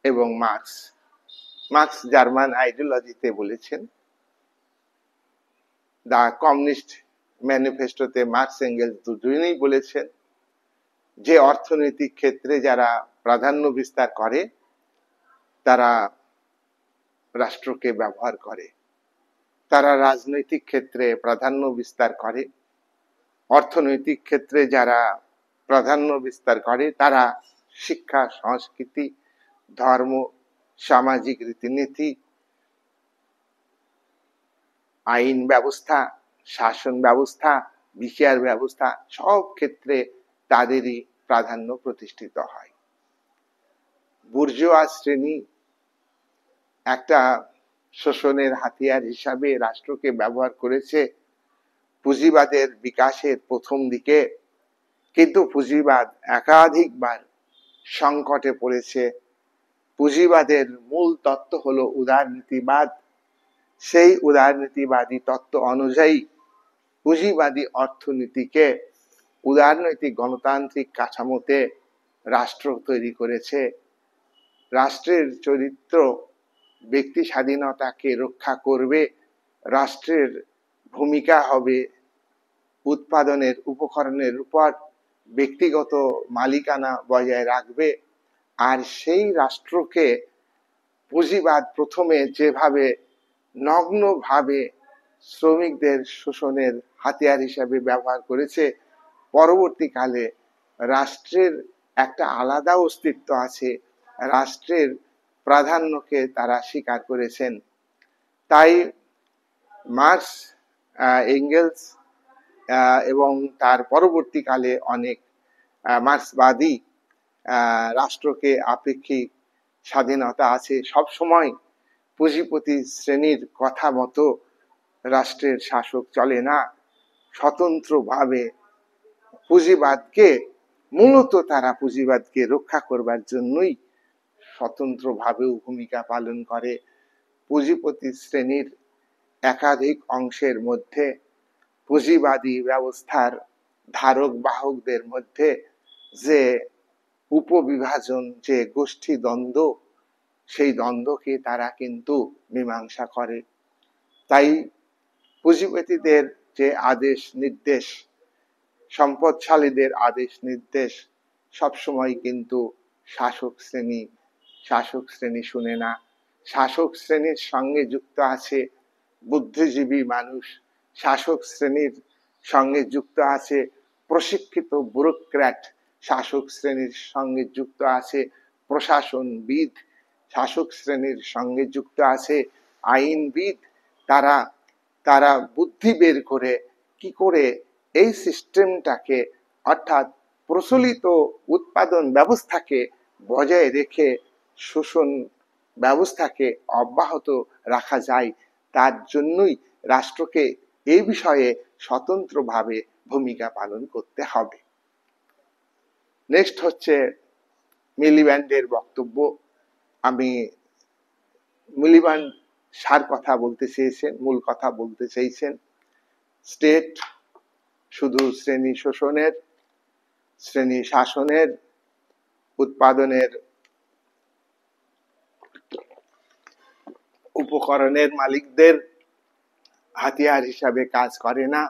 এবং মার্ক্স জার্মান আইডিওলজিতে বলেছেন, দা কমিউনিস্ট ম্যানিফেস্টোতে মার্ক্স এঙ্গেলস দুজনেই বলেছেন যে অর্থনৈতিক ক্ষেত্রে যারা প্রাধান্য বিস্তার করে তারা রাষ্ট্রকে ব্যবহার করে, তারা রাজনৈতিক ক্ষেত্রে প্রাধান্য বিস্তার করে। অর্থনৈতিক ক্ষেত্রে যারা প্রাধান্য বিস্তার করে তারা শিক্ষা, সংস্কৃতি, ধর্ম, সামাজিক রীতিনীতি, আইন ব্যবস্থা, শাসন ব্যবস্থা, বিচার ব্যবস্থা, সব ক্ষেত্রে তাদেরই প্রাধান্য প্রতিষ্ঠিত হয়। বুর্জোয়া শ্রেণী একটা শোষণের হাতিয়ার হিসাবে রাষ্ট্রকে ব্যবহার করেছে পুঁজিবাদের বিকাশের প্রথম দিকে, কিন্তু পুঁজিবাদ একাধিকবার সংকটে পড়েছে। পুঁজিবাদের মূল তত্ত্ব হলো উদারনীতিবাদ। সেই উদারনীতিবাদী তত্ত্ব অনুযায়ী পুঁজিবাদী অর্থনীতিকে উদারনৈতিক গণতান্ত্রিক কাঠামোতে রাষ্ট্র তৈরি করেছে। রাষ্ট্রের চরিত্র ব্যক্তি স্বাধীনতাকে রক্ষা করবে, রাষ্ট্রের ভূমিকা হবে উৎপাদনের উপকরণের উপর ব্যক্তিগত মালিকানা বজায় রাখবে। আর সেই রাষ্ট্রকে পুঁজিবাদ প্রথমে যেভাবে নগ্নভাবে শ্রমিকদের শোষণের হাতিয়ার হিসাবে ব্যবহার করেছে, পরবর্তীকালে রাষ্ট্রের একটা আলাদা অস্তিত্ব আছে, রাষ্ট্রের প্রাধান্যকে তারা স্বীকার করেছেন। তাই মার্কস, এঙ্গেলস এবং তার পরবর্তীকালে অনেক মার্ক্সবাদী রাষ্ট্রকে আপেক্ষিক স্বাধীনতা আছে, সবসময় পুঁজিপতি শ্রেণীর কথা মতো রাষ্ট্রের শাসক চলে না, স্বতন্ত্রভাবে পুঁজিবাদকে, মূলত তারা পুঁজিবাদকে রক্ষা করবার জন্যই স্বতন্ত্রভাবেও ভূমিকা পালন করে। পুঁজিপতি শ্রেণীর একাধিক অংশের মধ্যে পুঁজিবাদী ব্যবস্থার ধারক বাহকদের মধ্যে যে উপবিভাজন, যে গোষ্ঠী দ্বন্দ্ব, সেই দ্বন্দ্বকে তারা কিন্তু মীমাংসা করে। তাই পুঁজিপতিদের যে আদেশ নির্দেশ, সম্পদশালীদের আদেশ নির্দেশ সবসময় কিন্তু শাসক শ্রেণী শুনে না। শাসক শ্রেণীর সঙ্গে যুক্ত আছে বুদ্ধিজীবী মানুষ, শাসক শ্রেণীর সঙ্গে যুক্ত আছে প্রশিক্ষিত ব্যুরোক্র্যাট, শাসক শ্রেণীর সঙ্গে যুক্ত আছে প্রশাসনবিদ, শাসক শ্রেণীর সঙ্গে যুক্ত আছে আইনবিদ। তারা বুদ্ধি বের করে কি করে এই সিস্টেমটাকে, অর্থাৎ প্রচলিত উৎপাদন ব্যবস্থাকে বজায় রেখে শোষণ ব্যবস্থাকে অব্যাহত রাখা যায়, তার জন্যই রাষ্ট্রকে এই বিষয়ে স্বতন্ত্রভাবে ভূমিকা পালন করতে হবে। নেক্সট হচ্ছে মিলিব্যান্ডের বক্তব্য। মিলিব্যান্ড সার কথা বলতে চেয়েছেন, মূল কথা বলতে চেয়েছেন, স্টেট শুধু শ্রেণী শোষণের, শ্রেণী শাসনের, উৎপাদনের উপকরণের মালিকদের হাতিয়ার হিসাবে কাজ করে না।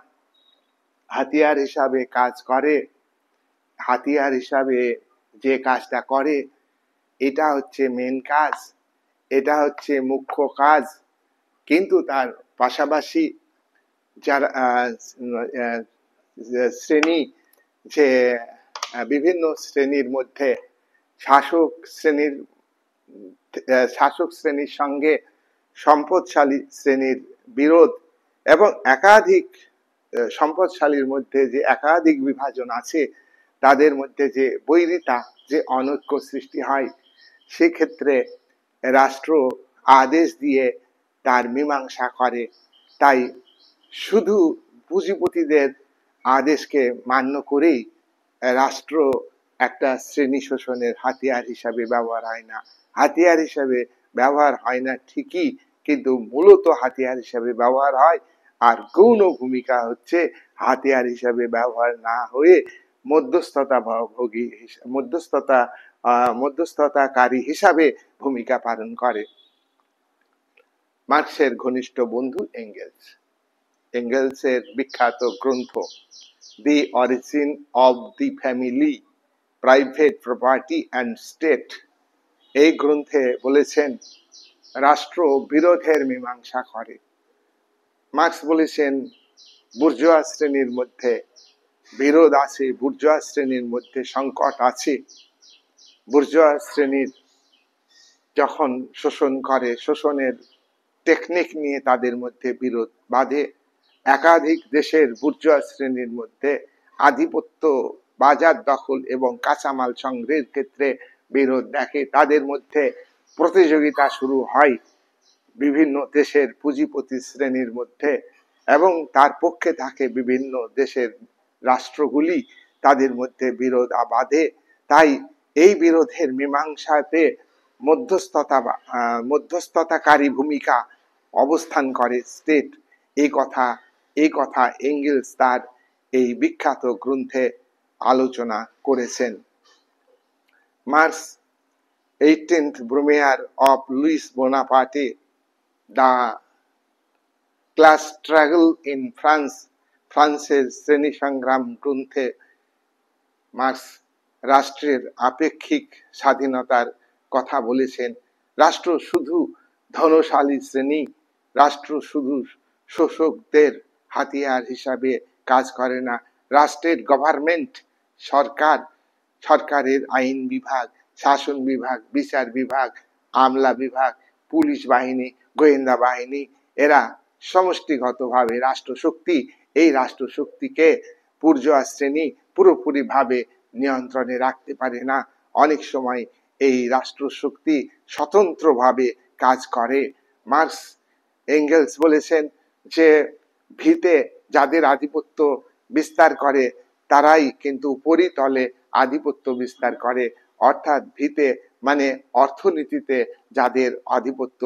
হাতিয়ার হিসাবে কাজ করে, হাতিয়ার হিসাবে যে কাজটা করে এটা হচ্ছে মেন কাজ, এটা হচ্ছে মুখ্য কাজ। কিন্তু তার পাশাপাশি যারা শ্রেণী, যে বিভিন্ন শ্রেণীর মধ্যে শাসক শ্রেণীর সঙ্গে সম্পদশালী শ্রেণীর বিরোধ, এবং একাধিক সম্পদশালীর মধ্যে যে একাধিক বিভাজন আছে, তাদের মধ্যে যে বৈরিতা, যে অনৈক্য সৃষ্টি হয়, সেক্ষেত্রে রাষ্ট্র আদেশ দিয়ে তার মীমাংসা করে। তাই শুধু পুঁজিপতিদের আদেশকে মান্য করেই রাষ্ট্র একটা শ্রেণী শোষণের হাতিয়ার হিসাবে ব্যবহার হয় না। হাতিয়ার হিসাবে ব্যবহার হয় না ঠিকই, কিন্তু মূলত হাতিয়ার হিসাবে ব্যবহার হয়। আর গৌণ ভূমিকা হচ্ছে হাতিয়ার হিসাবে ব্যবহার না হয়ে মধ্যস্থতাকারী হিসাবে ভূমিকা পালন করে। মার্ক্সের ঘনিষ্ঠ বন্ধু এঙ্গেলসের বিখ্যাত গ্রন্থ দি origin of the family, private property and state, এই গ্রন্থে বলেছেন রাষ্ট্র বিরোধের মীমাংসা করে। মার্ক্স বলেছেন বুর্জোয়া শ্রেণীর মধ্যে বিরোধ আছে, বুর্জোয়া শ্রেণীর মধ্যে সংকট আছে। বুর্জোয়া শ্রেণীর যখন শোষণ করে, শোষণের টেকনিক নিয়ে তাদের মধ্যে বিরোধ বাধে। একাধিক দেশের বুর্জোয়া শ্রেণীর মধ্যে আধিপত্য, বাজার দখল এবং কাঁচামাল সংগ্রহের ক্ষেত্রে বিরোধ দেখে। তাদের মধ্যে প্রতিযোগিতা শুরু হয় বিভিন্ন দেশের পুঁজিপতি শ্রেণীর মধ্যে, এবং তার পক্ষে থাকে বিভিন্ন দেশের রাষ্ট্রগুলি, তাদের মধ্যে বিরোধ বাধে। তাই এই বিরোধের মীমাংসাতে মধ্যস্থতাকারী ভূমিকা অবস্থান করে স্টেট। এই কথা এঙ্গেলস তার এই বিখ্যাত গ্রন্থে আলোচনা করেছেন। Marx 18th Brumaire of Louis Bonaparte, the class struggle in France, ফ্রান্সের শ্রেণী সংগ্রাম গ্রন্থে মার্কস রাষ্ট্রের আপেক্ষিক স্বাধীনতার কথা বলেছেন। রাষ্ট্র শুধু ধনশালী শ্রেণী, রাষ্ট্র শুধু শোষকদের হাতিয়ার হিসাবে কাজ করে না। রাষ্ট্রের গভর্নমেন্ট, সরকার, সরকারের আইন বিভাগ, শাসন বিভাগ, বিচার বিভাগ, আমলা বিভাগ, পুলিশ বাহিনী, গোয়েন্দা বাহিনী, এরা সমষ্টিগতভাবে রাষ্ট্রশক্তি। এই রাষ্ট্রশক্তিকে বুর্জোয়া শ্রেণী পুরোপুরি ভাবে নিয়ন্ত্রণে রাখতে পারে না। অনেক সময় এই রাষ্ট্রশক্তি স্বতন্ত্রভাবে কাজ করে। মার্কস এঙ্গেলস বলেছেন যে ভিতে যাদের আধিপত্য বিস্তার করে তারাই কিন্তু উপরিতলে আধিপত্য বিস্তার করে। অর্থাৎ ভিতে মানে অর্থনীতিতে যাদের আধিপত্য,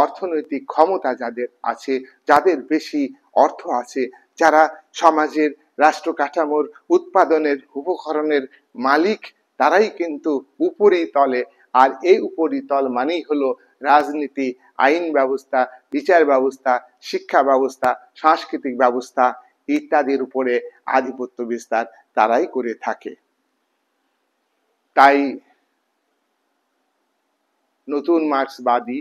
অর্থনৈতিক ক্ষমতা যাদের আছে, যাদের বেশি অর্থ আছে, যারা সমাজের রাষ্ট্র কাঠামোর উৎপাদনের উপকরণের মালিক, তারাই কিন্তু উপরিতলে। আর এই উপরিতল মানেই হলো রাজনীতি, আইন ব্যবস্থা, বিচার ব্যবস্থা, শিক্ষা ব্যবস্থা, সাংস্কৃতিক ব্যবস্থা ইত্যাদির উপরে আধিপত্য বিস্তার তারাই করে থাকে। তাই নতুন মার্ক্সবাদী,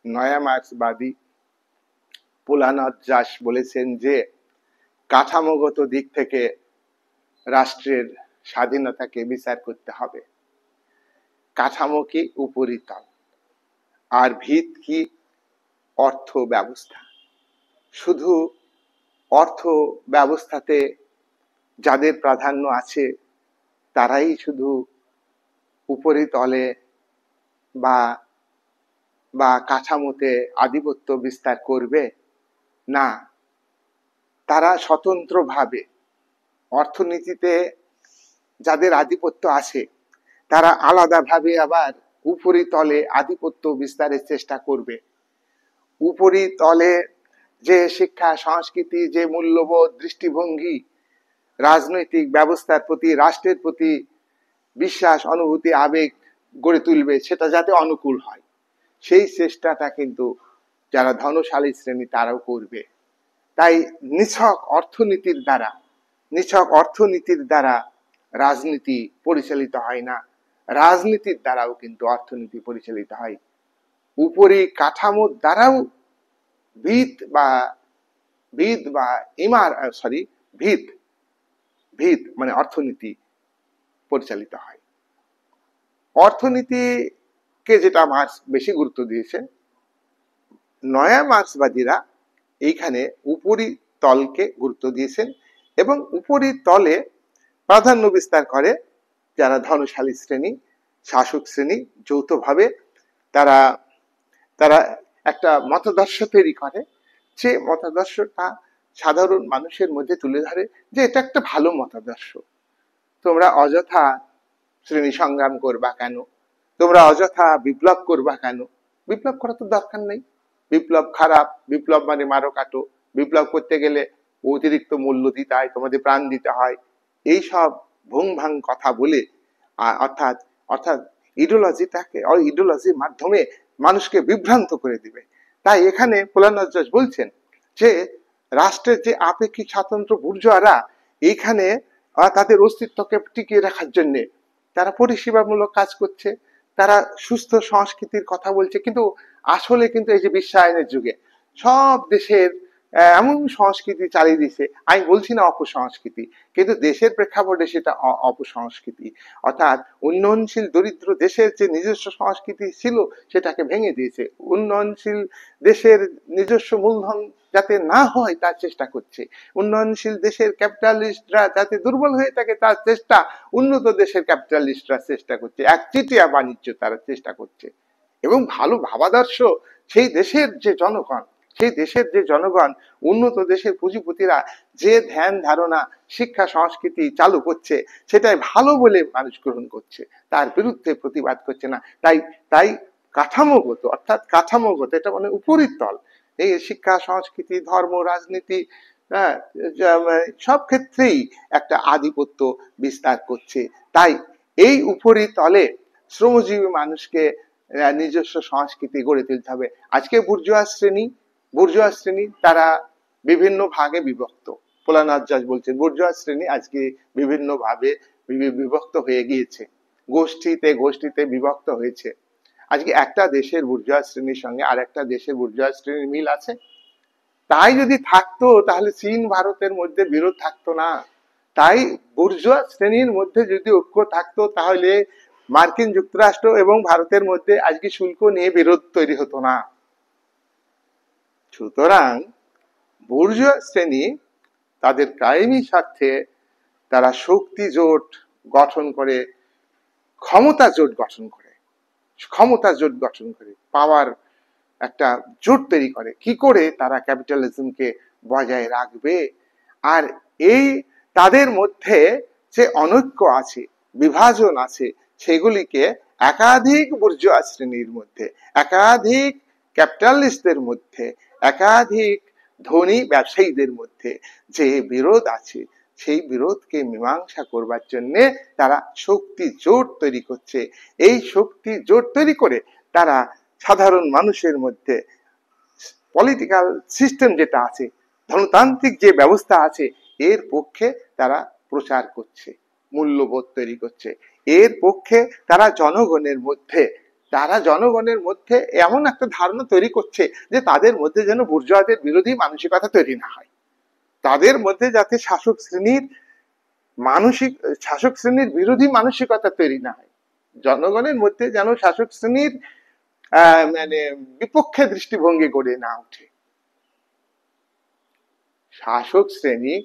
নয়া মার্ক্সবাদী পোলানজাস বলেছেন যে কাঠামোগত দিক থেকে রাষ্ট্রের স্বাধীনতাকে বিচার করতে হবে। কাঠামো কি? উপরিতল। আর ভিত কি? অর্থ ব্যবস্থা। শুধু অর্থ ব্যবস্থাতে যাদের প্রাধান্য আছে তারাই শুধু উপরিতলে বা কাঠামোতে আধিপত্য বিস্তার করবে না। তারা স্বতন্ত্রভাবে, অর্থনীতিতে যাদের আধিপত্য আছে তারা আলাদাভাবে আবার উপরিতলে আধিপত্য বিস্তারের চেষ্টা করবে। উপরিতলে যে শিক্ষা, সংস্কৃতি, যে মূল্যবোধ, দৃষ্টিভঙ্গি, রাজনৈতিক ব্যবস্থার প্রতি, রাষ্ট্রের প্রতি বিশ্বাস, অনুভূতি, আবেগ গড়ে তুলবে, সেটা যাতে অনুকূল হয়, সেই চেষ্টাটা কিন্তু যারা ধনশালী শ্রেণী তারাও করবে। তাই নিছক অর্থনীতির দ্বারা রাজনীতি পরিচালিত হয় না, রাজনীতির দ্বারাও কিন্তু অর্থনীতি পরিচালিত হয়। উপরি কাঠামোর দ্বারাও ভিত মানে অর্থনীতি পরিচালিত হয়। অর্থনীতিকে যেটা মার্ক্স বেশি গুরুত্ব দিয়েছে, নয়া মার্ক্সবাদীরা এইখানে উপরিতলকে গুরুত্ব দিয়েছেন এবং উপরিতলে প্রাধান্য বিস্তার করে যারা ধনশালী শ্রেণী, শাসক শ্রেণী যৌথভাবে তারা তারা একটা মতাদর্শ তৈরি করে, যে মতাদর্শটা সাধারণ মানুষের মধ্যে তুলে ধরে যে এটা একটা ভালো মতাদর্শ। তোমরা অযথা শ্রেণী সংগ্রাম করবা কেন? তোমরা অযথা বিপ্লব করবা কেন? বিপ্লব করা তো দরকার নেই, বিপ্লব খারাপ, বিপ্লব মানে মারো কাটো, বিপ্লব করতে গেলে অতিরিক্ত মূল্য দিতে হয়, তোমাদের প্রাণ দিতে হয়, এইসব ভুং ভাং কথা বলে অর্থাৎ ইডিওলজির মাধ্যমে মানুষকে বিভ্রান্ত করে দিবে। তাই এখানে পোলানজাস বলছেন যে রাষ্ট্রের যে আপেক্ষিক স্বাতন্ত্র বুর্জোয়ারা এইখানে তাদের অস্তিত্বকে টিকিয়ে রাখার জন্য তারা পরিষেবামূলক কাজ করছে, তারা সুস্থ সংস্কৃতির কথা বলছে, কিন্তু আসলে কিন্তু এই যে বিশ্বায়নের যুগে সব দেশের এমন সংস্কৃতি চালিয়ে দিছে, আমি বলছি না অপসংস্কৃতি, কিন্তু দেশের প্রেক্ষাপটে সেটা অপসংস্কৃতি। অর্থাৎ উন্নয়নশীল দরিদ্র দেশের যে নিজস্ব সংস্কৃতি ছিল সেটাকে ভেঙে দিয়েছে। উন্নয়নশীল দেশের নিজস্ব মূলধন যাতে না হয় তার চেষ্টা করছে, উন্নয়নশীল দেশের ক্যাপিটালিস্টরা যাতে দুর্বল হয়ে থাকে তার চেষ্টা উন্নত দেশের ক্যাপিটালিস্টরা চেষ্টা করছে, একচেটিয়া বাণিজ্য তারা চেষ্টা করছে। এবং ভালো ভাবাদর্শ সেই দেশের যে জনগণ উন্নত দেশের পুঁজিপতিরা যে ধ্যান ধারণা, শিক্ষা, সংস্কৃতি চালু করছে সেটাই ভালো বলে মানুষ গ্রহণ করছে, তার বিরুদ্ধে প্রতিবাদ করছে না। তাই কাঠামোগত এটা মানে উপরিতল, এই শিক্ষা, সংস্কৃতি, ধর্ম, রাজনীতি সব ক্ষেত্রেই একটা আধিপত্য বিস্তার করছে। তাই এই উপরিতলে শ্রমজীবী মানুষকে নিজস্ব সংস্কৃতি গড়ে তুলতে হবে। আজকে বুর্জোয়া শ্রেণী বুর্জোয়া শ্রেণী তারা বিভিন্ন ভাগে বিভক্ত। ভোলানাথ দাস বলছেন বুর্জোয়া শ্রেণী আজকে বিভিন্ন ভাবে বিভক্ত হয়ে গিয়েছে, গোষ্ঠীতে গোষ্ঠীতে বিভক্ত হয়েছে। আজকে একটা দেশের বুর্জোয়া শ্রেণীর সঙ্গে আর একটা দেশের বুর্জোয়া শ্রেণীর মিল আছে? তাই যদি থাকতো তাহলে চীন ভারতের মধ্যে বিরোধ থাকতো না। তাই বুর্জোয়া শ্রেণীর মধ্যে যদি ঐক্য থাকতো তাহলে মার্কিন যুক্তরাষ্ট্র এবং ভারতের মধ্যে আজকে শুল্ক নিয়ে বিরোধ তৈরি হতো না। সুতরাং বুর্জোয়া শ্রেণী তাদের কায়েমি স্বার্থে তারা শক্তি জোট গঠন করে, ক্ষমতা জোট গঠন করে পাওয়ার একটা জোট তৈরি করে। কি করে তারা ক্যাপিটালিজমকে বজায় রাখবে। আর এই তাদের মধ্যে যে অনৈক্য আছে, বিভাজন আছে, সেগুলিকে একাধিক বুর্জোয়া শ্রেণীর মধ্যে, একাধিক ক্যাপিটালিস্টদের মধ্যে, একাধিক ধনী ব্যবসায়ীদের মধ্যে যে বিরোধ আছে, সেই বিরোধকে মীমাংসা করবার জন্য তারা শক্তি জোট তৈরি করছে। এই শক্তি জোট তৈরি করে তারা সাধারণ মানুষের মধ্যে পলিটিক্যাল সিস্টেম যেটা আছে, ধনতান্ত্রিক যে ব্যবস্থা আছে, এর পক্ষে তারা প্রচার করছে, মূল্যবোধ তৈরি করছে। এর পক্ষে তারা জনগণের মধ্যে এমন একটা ধারণা তৈরি করছে যে তাদের মধ্যে যেন বুর্জোয়াদের বিরোধী মানসিকতা তৈরি না হয়, তাদের মধ্যে যাতে শাসক শ্রেণীর বিরোধী মানসিকতা তৈরি না হয়, জনগণের মধ্যে যেন শাসক শ্রেণীর মানে বিপক্ষে দৃষ্টিভঙ্গি গড়ে না ওঠে। শাসক শ্রেণী,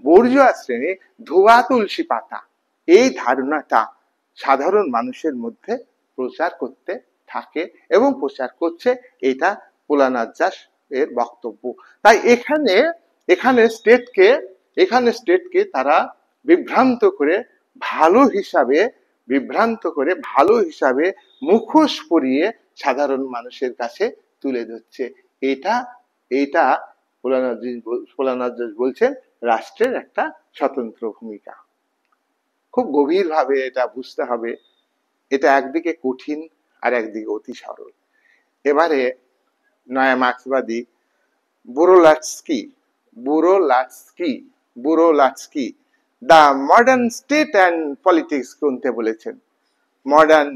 বুর্জোয়া শ্রেণী ধোয়া তুলসী পাতা, এই ধারণাটা সাধারণ মানুষের মধ্যে প্রচার করতে থাকে এবং প্রচার করছে। এটা ভোলানাথ দাস এর বক্তব্য। তাই এখানে স্টেটকে তারা বিভ্রান্ত করে ভালো হিসাবে মুখোশ পরিয়ে সাধারণ মানুষের কাছে তুলে ধরছে। এটা ভোলানাথ দাস বলছেন রাষ্ট্রের একটা স্বতন্ত্র ভূমিকা। খুব গভীর ভাবে এটা বুঝতে হবে। এটা একদিকে কঠিন আর একদিকে অতি সরল। এবারে নয়া মার্ক্সবাদী Burlatsky the modern state and politics কোনতে বলেছেন। মডার্ন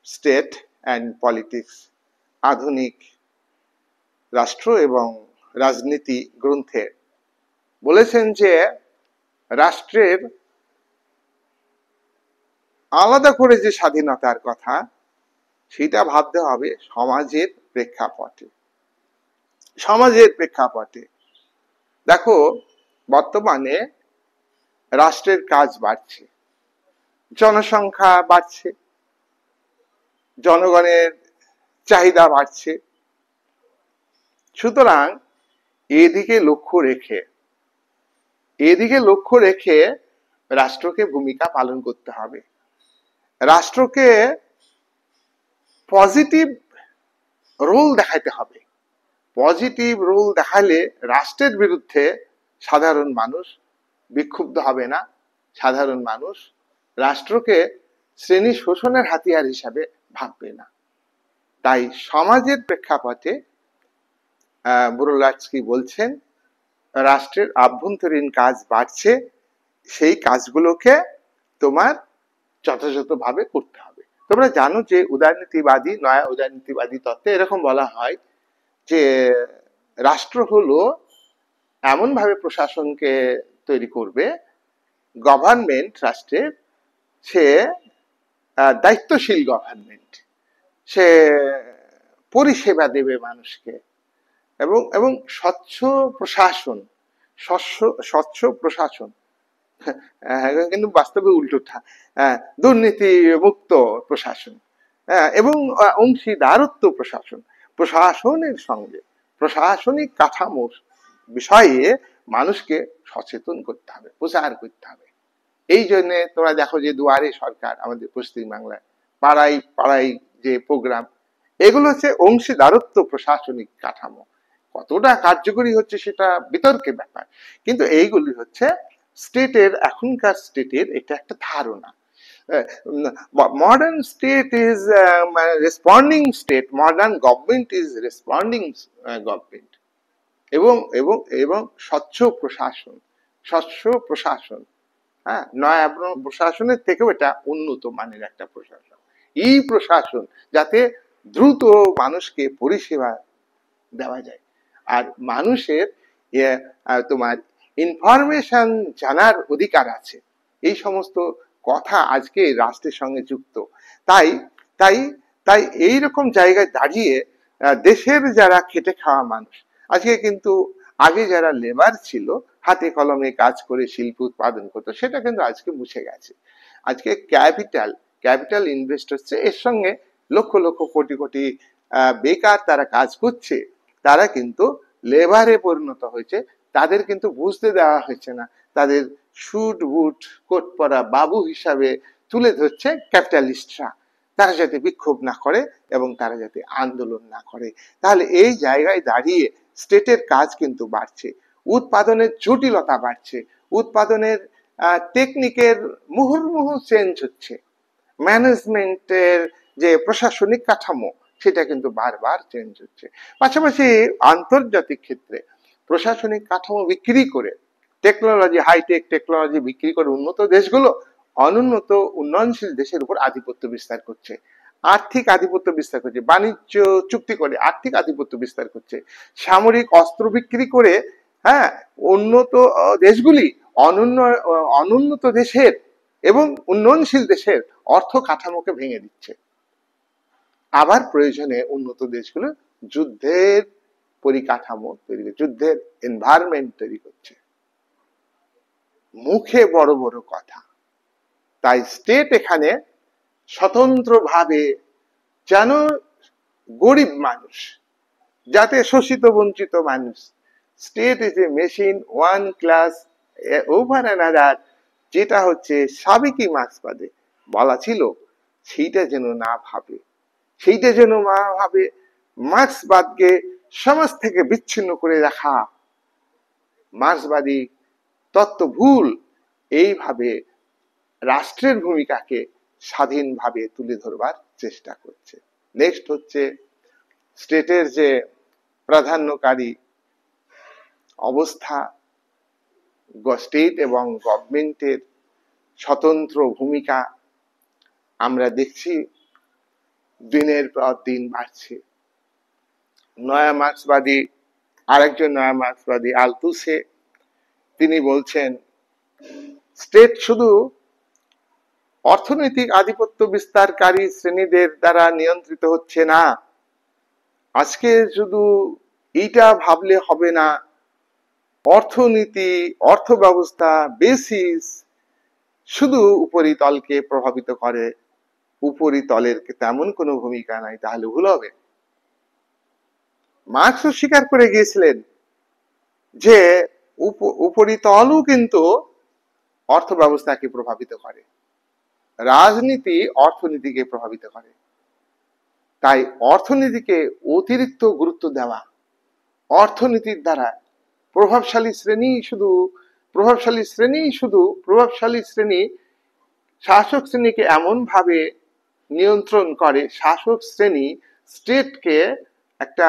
স্টেট অ্যান্ড পলিটিক্স, আধুনিক রাষ্ট্র এবং রাজনীতি গ্রন্থে বলেছেন যে রাষ্ট্রের আলাদা করে যে স্বাধীনতার কথা, সেটা ভাবতে হবে সমাজের প্রেক্ষাপটে। দেখো, বর্তমানে রাষ্ট্রের কাজ বাড়ছে, জনসংখ্যা বাড়ছে, জনগণের চাহিদা বাড়ছে। সুতরাং এদিকে লক্ষ্য রেখে রাষ্ট্রকে ভূমিকা পালন করতে হবে। রাষ্ট্রকে পজিটিভ রোল দেখাতে হবে। পজিটিভ রোল দেখালে রাষ্ট্রের বিরুদ্ধে সাধারণ মানুষ বিক্ষুব্ধ হবে না। সাধারণ মানুষ রাষ্ট্রকে শ্রেণী শোষণের হাতিয়ার হিসাবে ভাববে না। তাই সমাজের প্রেক্ষাপটে বুরোলাটস্কি বলছেন রাষ্ট্রের আভ্যন্তরীণ কাজ বাড়ছে, সেই কাজগুলোকে তোমার যথাযথভাবে করতে হবে। তোমরা জানো যে নয়া উদারনীতিবাদী তত্ত্বে এরকম বলা হয় যে রাষ্ট্র হলো এমন ভাবে প্রশাসনকে তৈরি করবে, গভর্নমেন্ট রাষ্ট্রের সে দায়িত্বশীল গভর্নমেন্ট, সে পরিষেবা দেবে মানুষকে, এবং স্বচ্ছ প্রশাসন কিন্তু বাস্তবে উল্টোটা, দুর্নীতি মুক্ত প্রশাসন এবং অংশীদারত্ব প্রশাসনের সঙ্গে প্রশাসনিক কাঠামোর বিষয়ে মানুষকে সচেতন করতে হবে, প্রচার করতে হবে। এই জন্য তোমরা দেখো যে দুয়ারে সরকার আমাদের পশ্চিমবাংলায়, পাড়ায় যে প্রোগ্রাম, এগুলো হচ্ছে অংশীদারত্ব প্রশাসনিক কাঠামো। কতটা কার্যকরী হচ্ছে সেটা বিতর্কের ব্যাপার, কিন্তু এইগুলি হচ্ছে এখনকার স্টেটের এটা একটা ধারণা Modern state is responding state, modern government is responding government, এবং এবং এবং স্বচ্ছ প্রশাসন, স্বচ্ছ প্রশাসন, হ্যাঁ, নয়া প্রশাসনের থেকেও এটা উন্নত মানের একটা প্রশাসন। এই প্রশাসন যাতে দ্রুত মানুষকে পরিষেবা দেওয়া যায়, আর মানুষের তোমার ইনফরমেশন জানার অধিকার আছে, এই সমস্ত কথা আজকে রাষ্ট্রের সঙ্গে যুক্ত। তাই তাই তাই এইরকম জায়গায় দাঁড়িয়ে দেশের যারা খেটে খাওয়া মানুষ, আজকে কিন্তু আগে যারা লেবার ছিল হাতে কলমে কাজ করে শিল্প উৎপাদন করতো, সেটা কিন্তু আজকে মুছে গেছে। আজকে ক্যাপিটাল ক্যাপিটাল ইনভেস্ট হচ্ছে, এর সঙ্গে লক্ষ লক্ষ কোটি কোটি বেকার তারা কাজ করছে, তারা কিন্তু লেবারে পরিণত হয়েছে। তাদের কিন্তু বুঝতে দেওয়া হয়েছে না, তাদের শুট বুট কোট পরা বাবু হিসাবে তুলে ধরছে ক্যাপিটালিস্টরা, তারা যাতে বিক্ষোভ না করে এবং তারা যাতে আন্দোলন না করে। তাহলে এই জায়গায় দাঁড়িয়ে স্টেটের কাজ কিন্তু বাড়ছে, উৎপাদনের জটিলতা বাড়ছে, উৎপাদনের টেকনিকের মুহুর্মুহু চেঞ্জ হচ্ছে, ম্যানেজমেন্টের যে প্রশাসনিক কাঠামো সেটা কিন্তু বারবার চেঞ্জ হচ্ছে। পাশাপাশি আন্তর্জাতিক ক্ষেত্রে প্রশাসনিক কাঠামো বিক্রি করে, টেকনোলজি, হাইটেক টেকনোলজি বিক্রি করে উন্নত দেশগুলো অনুন্নত উন্নয়নশীল দেশের উপর আধিপত্য বিস্তার করছে, আর্থিক আধিপত্য বিস্তার করছে, বাণিজ্য চুক্তি করে আর্থিক আধিপত্য বিস্তার করছে, সামরিক অস্ত্র বিক্রি করে, হ্যাঁ, উন্নত দেশগুলি অনুন্নত দেশের এবং উন্নয়নশীল দেশের অর্থ কাঠামোকে ভেঙে দিচ্ছে। আবার প্রয়োজনে উন্নত দেশগুলো যুদ্ধের পরিকাঠামো তৈরি, যুদ্ধের এনভায়রনমেন্ট তৈরি করছে, মুখে বড় বড় কথা। তাই স্টেট এখানে স্বতন্ত্রভাবে যেন গরিব মানুষ, যাতে শোষিত বঞ্চিত মানুষ, state is a machine one class over another, যেটা হচ্ছে সাবেকি মার্ক্সবাদে বলা ছিল, সেইটা যেন না ভাবে, সেইটা যেন না ভাবে মার্ক্সবাদকে সমাজ থেকে বিচ্ছিন্ন করে রাখা, মার্ক্সবাদী তত্ত্ব ভুল, এইভাবে রাষ্ট্রের ভূমিকাকে স্বাধীনভাবে তুলে ধরবার চেষ্টা করছে। নেক্সট হচ্ছে স্টেটের যে প্রাধান্যকারী অবস্থা, স্টেট এবং গভর্নমেন্টের স্বতন্ত্র ভূমিকা আমরা দেখছি দিনের পর দিন বাড়ছে। নয়া মার্ক্সবাদী, আরেকজন নয়া মার্ক্সবাদী আলতুসে, তিনি বলছেন স্টেট শুধু অর্থনৈতিক আধিপত্য বিস্তারকারী শ্রেণীদের দ্বারা নিয়ন্ত্রিত হচ্ছে না, আজকে শুধু এইটা ভাবলে হবে না, অর্থনীতি, অর্থ ব্যবস্থা, বেসিস শুধু উপরিতলকে প্রভাবিত করে, উপরিতলের তেমন কোনো ভূমিকা নাই, তাহলে ভুল হবে। মার্ক্সও স্বীকার করে গিয়েছিলেন যে উপরিতলও কিন্তু অর্থ ব্যবস্থাকে প্রভাবিত করে, রাজনীতি অর্থনীতিকে প্রভাবিত করে। তাই অর্থনীতিকে অতিরিক্ত গুরুত্ব দেওয়া, অর্থনীতির দ্বারা প্রভাবশালী শ্রেণী শাসক শ্রেণীকে এমন ভাবে নিয়ন্ত্রণ করে, শাসক শ্রেণী স্টেটকে একটা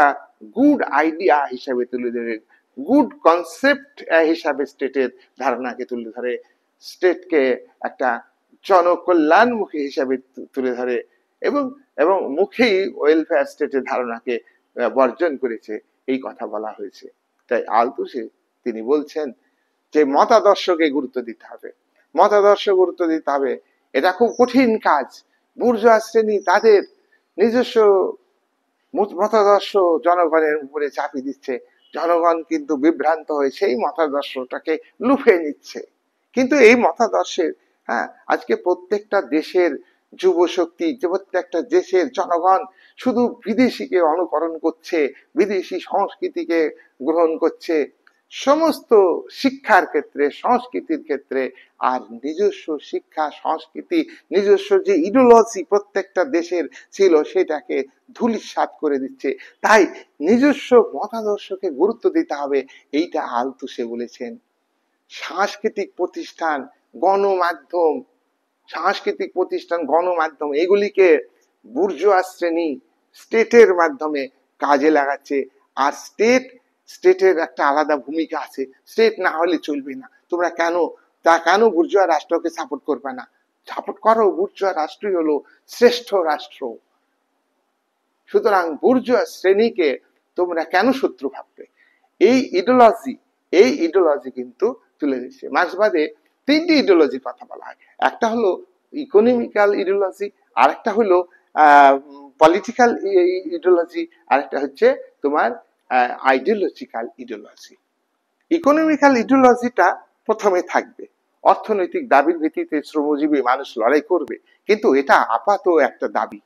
গুড আইডিয়া হিসাবে তুলে ধরে, গুড কনসেপ্ট হিসাবে স্টেটের ধারণাকে তুলে ধরে, স্টেটকে একটা জনকল্যাণমুখী হিসাবে তুলে ধরে, এবং এবং মুখেই ওয়েলফেয়ার স্টেটের ধারণাকে বর্জন করেছে, এই কথা বলা হয়েছে। তাই আলতুসে তিনি বলছেন যে মতাদর্শকে গুরুত্ব দিতে হবে, মতাদর্শ গুরুত্ব দিতে হবে। এটা খুব কঠিন কাজ। বুর্জোয়া শ্রেণী তাদের নিজস্ব মতাদর্শ জনগণের উপরে চাপিয়ে দিচ্ছে, জনগণ কিন্তু বিভ্রান্ত হয়ে সেই মতাদর্শটাকে লুফে নিচ্ছে। কিন্তু এই মতাদর্শের, হ্যাঁ, আজকে প্রত্যেকটা দেশের যুব শক্তি, প্রত্যেকটা দেশের জনগণ শুধু বিদেশিকে অনুকরণ করছে, বিদেশি সংস্কৃতিকে গ্রহণ করছে সমস্ত শিক্ষার ক্ষেত্রে, সংস্কৃতির ক্ষেত্রে, আর নিজস্ব শিক্ষা সংস্কৃতি, নিজস্ব যে ইডিওলজি প্রত্যেকটা দেশের ছিল সেটাকে ধূলিসাৎ করে দিচ্ছে। তাই নিজস্ব মতাদর্শকে গুরুত্ব দিতে হবে, এইটা আলতুসে বলেছেন। সাংস্কৃতিক প্রতিষ্ঠান, গণমাধ্যম, সাংস্কৃতিক প্রতিষ্ঠান, গণমাধ্যম, এগুলিকে বুর্জোয়া শ্রেণী স্টেটের মাধ্যমে কাজে লাগাচ্ছে। আর স্টেটের একটা আলাদা ভূমিকা আছে, স্টেট না হলে চলবে না। তোমরা কেন বুর্জোয়া রাষ্ট্রকে সাপোর্ট করবে না? সাপোর্ট করো, বুর্জোয়া রাষ্ট্রই হলো শ্রেষ্ঠ রাষ্ট্র। সুতরাং বুর্জোয়া শ্রেণীকে তোমরা কেন শত্রু ভাববে? এই ইডিওলজি কিন্তু তুলে দিচ্ছে। মার্ক্সবাদে তিনটি ইডিওলজির কথা বলা হয়। একটা হলো ইকোনমিক্যাল ইডিওলজি, আরেকটা হলো পলিটিক্যাল ইডিওলজি, আরেকটা হচ্ছে তোমার আইডিওলজিক্যাল ইডিওলজি। ইকোনমিক্যাল ইডিওলজিটা প্রথমে থাকবে, অর্থনৈতিক দাবির ভিত্তিতে শ্রমজীবী মানুষ লড়াই করবে, কিন্তু এটা আপাত একটা দাবি।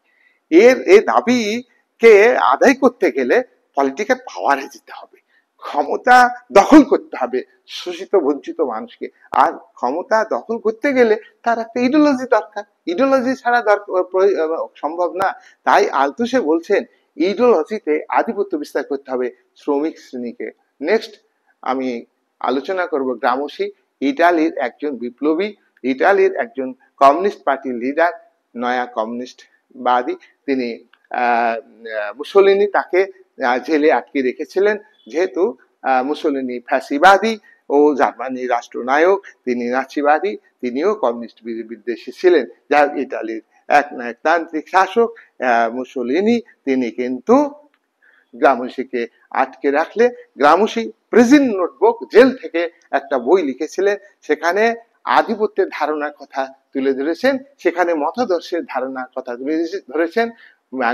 এই দাবিকে আদায় করতে গেলে পলিটিক্যাল পাওয়ারে যেতে হবে, ক্ষমতা দখল করতে হবে শোষিত বঞ্চিত মানুষকে। আর ক্ষমতা দখল করতে গেলে তার একটা ইডিওলজি দরকার, ইডিওলজি ছাড়া সম্ভব না। তাই আলতুসে বলছেন ইডিওলজিতে আধিপত্য বিস্তার করতে হবে শ্রমিক শ্রেণীকে। নেক্সট আমি আলোচনা করব গ্রামসি, ইটালির একজন বিপ্লবী, ইটালির একজন কমিউনিস্ট পার্টির লিডার, নয়া কমিউনিস্ট বাদী। তিনি মুসোলিনি তাকে জেলে আটকে রেখেছিলেন, যেহেতু মুসোলিনি ফ্যাসিবাদী ও জার্মানির রাষ্ট্রনায়ক, তিনি নাচিবাদী, তিনিও কমিউনিস্ট বিদ্বেষী ছিলেন। যা ইটালির একনায়কতান্ত্রিক শাসক মুসোলিনি, তিনি কিন্তু গ্রামসিকে আটকে রাখলে গ্রামসি প্রিজন নোটবুক, জেল থেকে একটা বই লিখেছিলেন, সেখানে আধিপত্যের ধারণার কথা তুলে ধরেছেন, সেখানে মতাদর্শের ধারণার কথা তুলে ধরেছেন।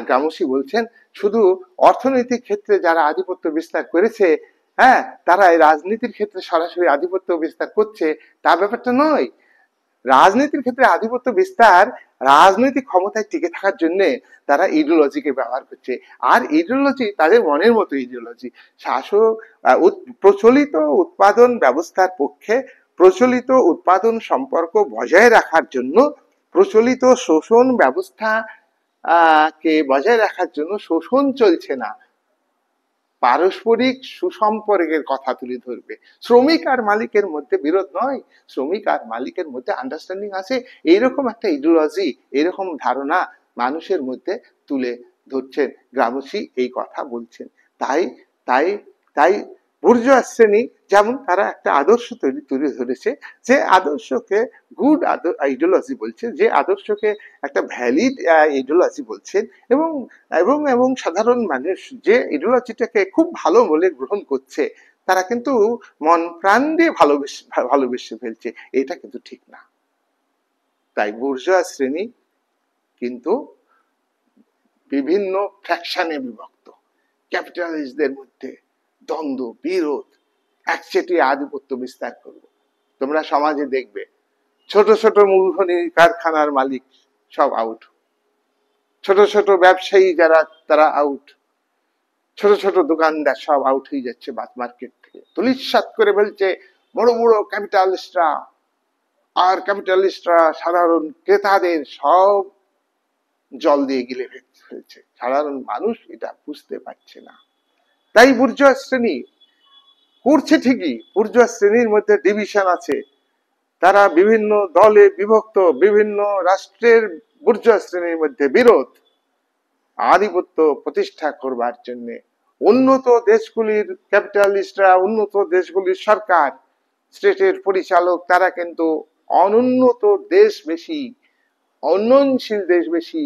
গ্রামসি বলছেন শুধু অর্থনৈতিক ক্ষেত্রে যারা আধিপত্য বিস্তার করেছে, হ্যাঁ, তারা এই রাজনীতির ক্ষেত্রে সরাসরি আধিপত্য বিস্তার করছে, তা ব্যাপারটা নয়। রাজনীতির ক্ষেত্রে আধিপত্য বিস্তার রাজনৈতিক ক্ষমতায় টিকে থাকার জন্য তারা ইডিওলজিকে ব্যবহার করছে। আর ইডিওলজি তাদের মনের মতো ইডিওলজি। শাসক প্রচলিত উৎপাদন ব্যবস্থার পক্ষে, প্রচলিত উৎপাদন সম্পর্ক বজায় রাখার জন্য, প্রচলিত শোষণ ব্যবস্থা কে বজায় রাখার জন্য শোষণ চলছে না, পারস্পরিক সুসম্পর্কের কথা তুলে ধরবে। শ্রমিক আর মালিকের মধ্যে বিরোধ নয়, শ্রমিক আর মালিকের মধ্যে আন্ডারস্ট্যান্ডিং আছে, এইরকম একটা ইডিওলজি, এইরকম ধারণা মানুষের মধ্যে তুলে ধরছেন। গ্রামসি এই কথা বলছেন। তাই তাই তাই বুর্জোয়া শ্রেণী যেমন তারা একটা আদর্শ তুলে ধরেছে, যে আদর্শকে গুড আইডিওলজি বলছে, যে আদর্শকে একটা ভ্যালিড আইডিওলজি বলছেন, এবং এবং এবং সাধারণ মানুষ যে আইডিওলজিটাকে খুব ভালো বলে গ্রহণ করছে, তারা কিন্তু মন প্রাণ দিয়ে ভালোবেসে ফেলছে। এটা কিন্তু ঠিক না। তাই বুর্জোয়া শ্রেণী কিন্তু বিভিন্ন ফ্র্যাকশনে বিভক্ত, ক্যাপিটালিস্টদের মধ্যে দ্বন্দ্ব, বিরোধ, একচেটিয়া আধিপত্য বিস্তার করবে। তোমরা সমাজে দেখবে ছোট ছোট মূলধনী কারখানার মালিক সব আউট, ছোট ছোট ব্যবসায়ী যারা তারা আউট, ছোট ছোট দোকানদার সব আউট হয়ে যাচ্ছে মার্কেট থেকে, তুলিস্বাৎ করে ফেলছে বড় বড় ক্যাপিটালিস্টরা। আর ক্যাপিটালিস্টরা সাধারণ ক্রেতাদের সব জল দিয়ে গিলে ফেলছে, সাধারণ মানুষ এটা বুঝতে পারছে না। তাই বুর্জোয়া শ্রেণী করছে ঠিকই, বুর্জোয়া শ্রেণীর মধ্যে ডিভিশন আছে, তারা বিভিন্ন দলে বিভক্ত, বিভিন্ন রাষ্ট্রের বুর্জোয়া শ্রেণীর মধ্যে বিরোধ, আধিপত্য প্রতিষ্ঠা করবার জন্য উন্নত দেশগুলির ক্যাপিটালিস্টরা, উন্নত দেশগুলির সরকার, স্টেটের পরিচালক, তারা কিন্তু অনুন্নত দেশ বেশি, উন্নয়নশীল দেশ বেশি,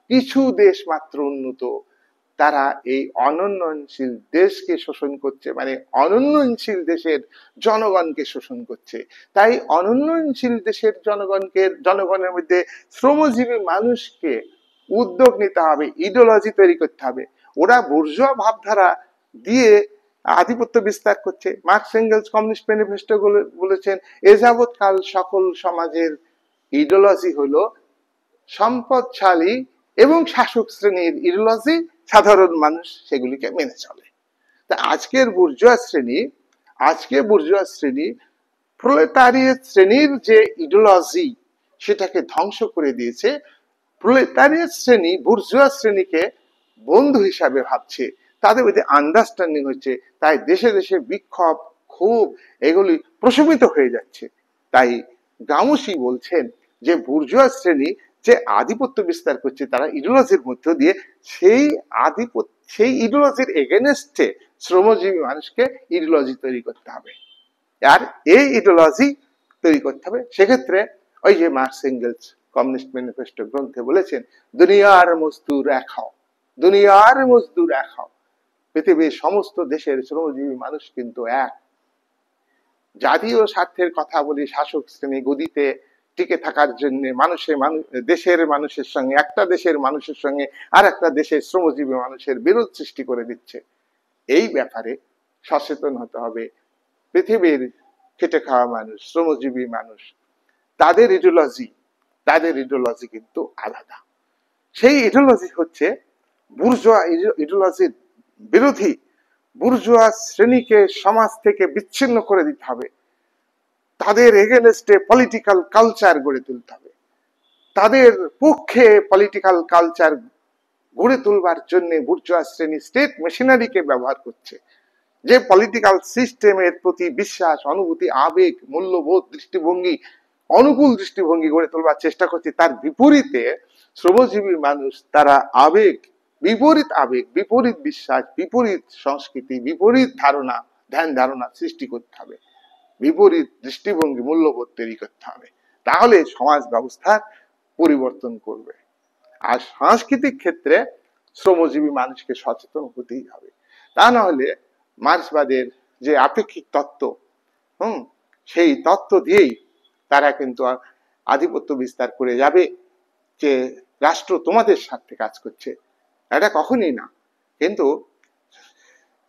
কিছু দেশ মাত্র উন্নত, তারা এই অনুন্নয়নশীল দেশকে শোষণ করছে, মানে অনুন্নয়নশীল দেশের জনগণকে শোষণ করছে। তাই অনুন্নয়নশীল দেশের জনগণের মধ্যে শ্রমজীবী মানুষকে উদ্যোগ নিতে হবে, ইডিওলজি তৈরি করতে হবে। ওরা বুর্জোয়া ভাবধারা দিয়ে আধিপত্য বিস্তার করছে। মার্কস এঙ্গেলস কমিউনিস্ট ম্যানিফেস্টো বলেছেন, এযাবৎকাল সকল সমাজের ইডিওলজি হলো সম্পদশালী এবং শাসক শ্রেণীর ইডিওলজি, সাধারণ মানুষ সেগুলিকে মেনে চলে। তা আজকের বুর্জোয়া শ্রেণী প্রলেতারিয়েট শ্রেণীর যে ইডিওলজি, সেটাকে ধ্বংস করে দিয়েছে। প্রলেতারিয়েট শ্রেণী বুর্জোয়া শ্রেণীকে বন্ধু হিসাবে ভাবছে, তাদের মধ্যে আন্ডারস্ট্যান্ডিং হচ্ছে। তাই দেশে দেশে বিক্ষোভ, ক্ষোভ এগুলি প্রশমিত হয়ে যাচ্ছে। তাই গ্রামসি বলছেন যে বুর্জোয়া শ্রেণী যে আধিপত্য বিস্তার করছে তারা ইডিওলজির মধ্য দিয়ে, সেই ইডিওলজির এগেনস্টে শ্রমজীবী মানুষকে ইডিওলজি তৈরি করতে হবে। আর এই ইডিওলজি তৈরি করতে হবে, সেক্ষেত্রে ওই যে মার্কস এঙ্গেলস কমিউনিস্ট ম্যানিফেস্টো গ্রন্থে বলেছেন, দুনিয়ার মজদুর এক হও, দুনিয়ার মজদুর এক হও। পৃথিবীর সমস্ত দেশের শ্রমজীবী মানুষ কিন্তু এক। জাতীয় স্বার্থের কথা বলি, শাসক শ্রেণী গদিতে টিকে থাকার জন্য দেশের মানুষের সঙ্গে, একটা দেশের মানুষের সঙ্গে আর একটা দেশের শ্রমজীবী মানুষের বিরোধ সৃষ্টি করে দিচ্ছে। এই ব্যাপারে সচেতন হতে হবে। পৃথিবীর খেটে খাওয়া মানুষ, শ্রমজীবী মানুষ, তাদের ইডিওলজি কিন্তু আলাদা। সেই ইডিওলজি হচ্ছে বুর্জোয়া ইডিওলজির বিরোধী। বুর্জোয়া শ্রেণীকে সমাজ থেকে বিচ্ছিন্ন করে দিতে হবে, তাদের এগেনস্টে পলিটিক্যাল কালচার গড়ে তুলতে হবে, তাদের পক্ষে পলিটিক্যাল কালচার গড়ে তুলবার জন্য বুর্জোয়া শ্রেণী স্টেট মেশিনারিকে ব্যবহার করছে, যে পলিটিক্যাল সিস্টেমের প্রতি বিশ্বাস, অনুভূতি, আবেগ, মূল্যবোধ, দৃষ্টিভঙ্গি, অনুকূল দৃষ্টিভঙ্গি গড়ে তোলবার চেষ্টা করছে। তার বিপরীতে শ্রমজীবী মানুষ তারা আবেগ, বিপরীত বিশ্বাস, বিপরীত সংস্কৃতি, বিপরীত ধারণা, ধ্যান ধারণা সৃষ্টি করতে হবে, বিপরীত দৃষ্টিভঙ্গি, মূল্যবোধ তৈরি করতে হবে। তাহলে সমাজ ব্যবস্থার পরিবর্তন করবে। আর সাংস্কৃতিক ক্ষেত্রে শ্রমজীবী মানুষকে সচেতন হতেই হবে। তা না হলে মার্ক্সবাদের যে আপেক্ষিক তত্ত্ব, সেই তত্ত্ব দিয়েই তারা কিন্তু আধিপত্য বিস্তার করে যাবে, যে রাষ্ট্র তোমাদের স্বার্থে কাজ করছে, এটা কখনই না।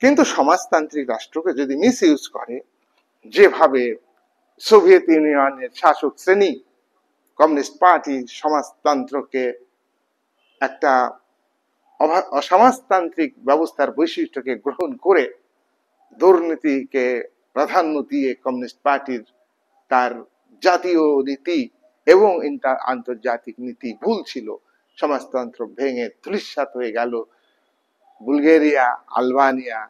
কিন্তু সমাজতান্ত্রিক রাষ্ট্রকে যদি মিস ইউজ করে, যেভাবে সোভিয়েত ইউনিয়নের শাসক শ্রেণী কমিউনিস্ট পার্টি সমাজতন্ত্রকে একটা অসমাজতান্ত্রিক ব্যবস্থার বৈশিষ্ট্যকে গ্রহণ করে দুর্নীতিকে প্রাধান্য দিয়ে কমিউনিস্ট পার্টির তার জাতীয় নীতি এবং আন্তর্জাতিক নীতি ভুল ছিল, সমাজতন্ত্র ভেঙে ধূলিসাৎ হয়ে গেল। বুলগেরিয়া, আলবানিয়া,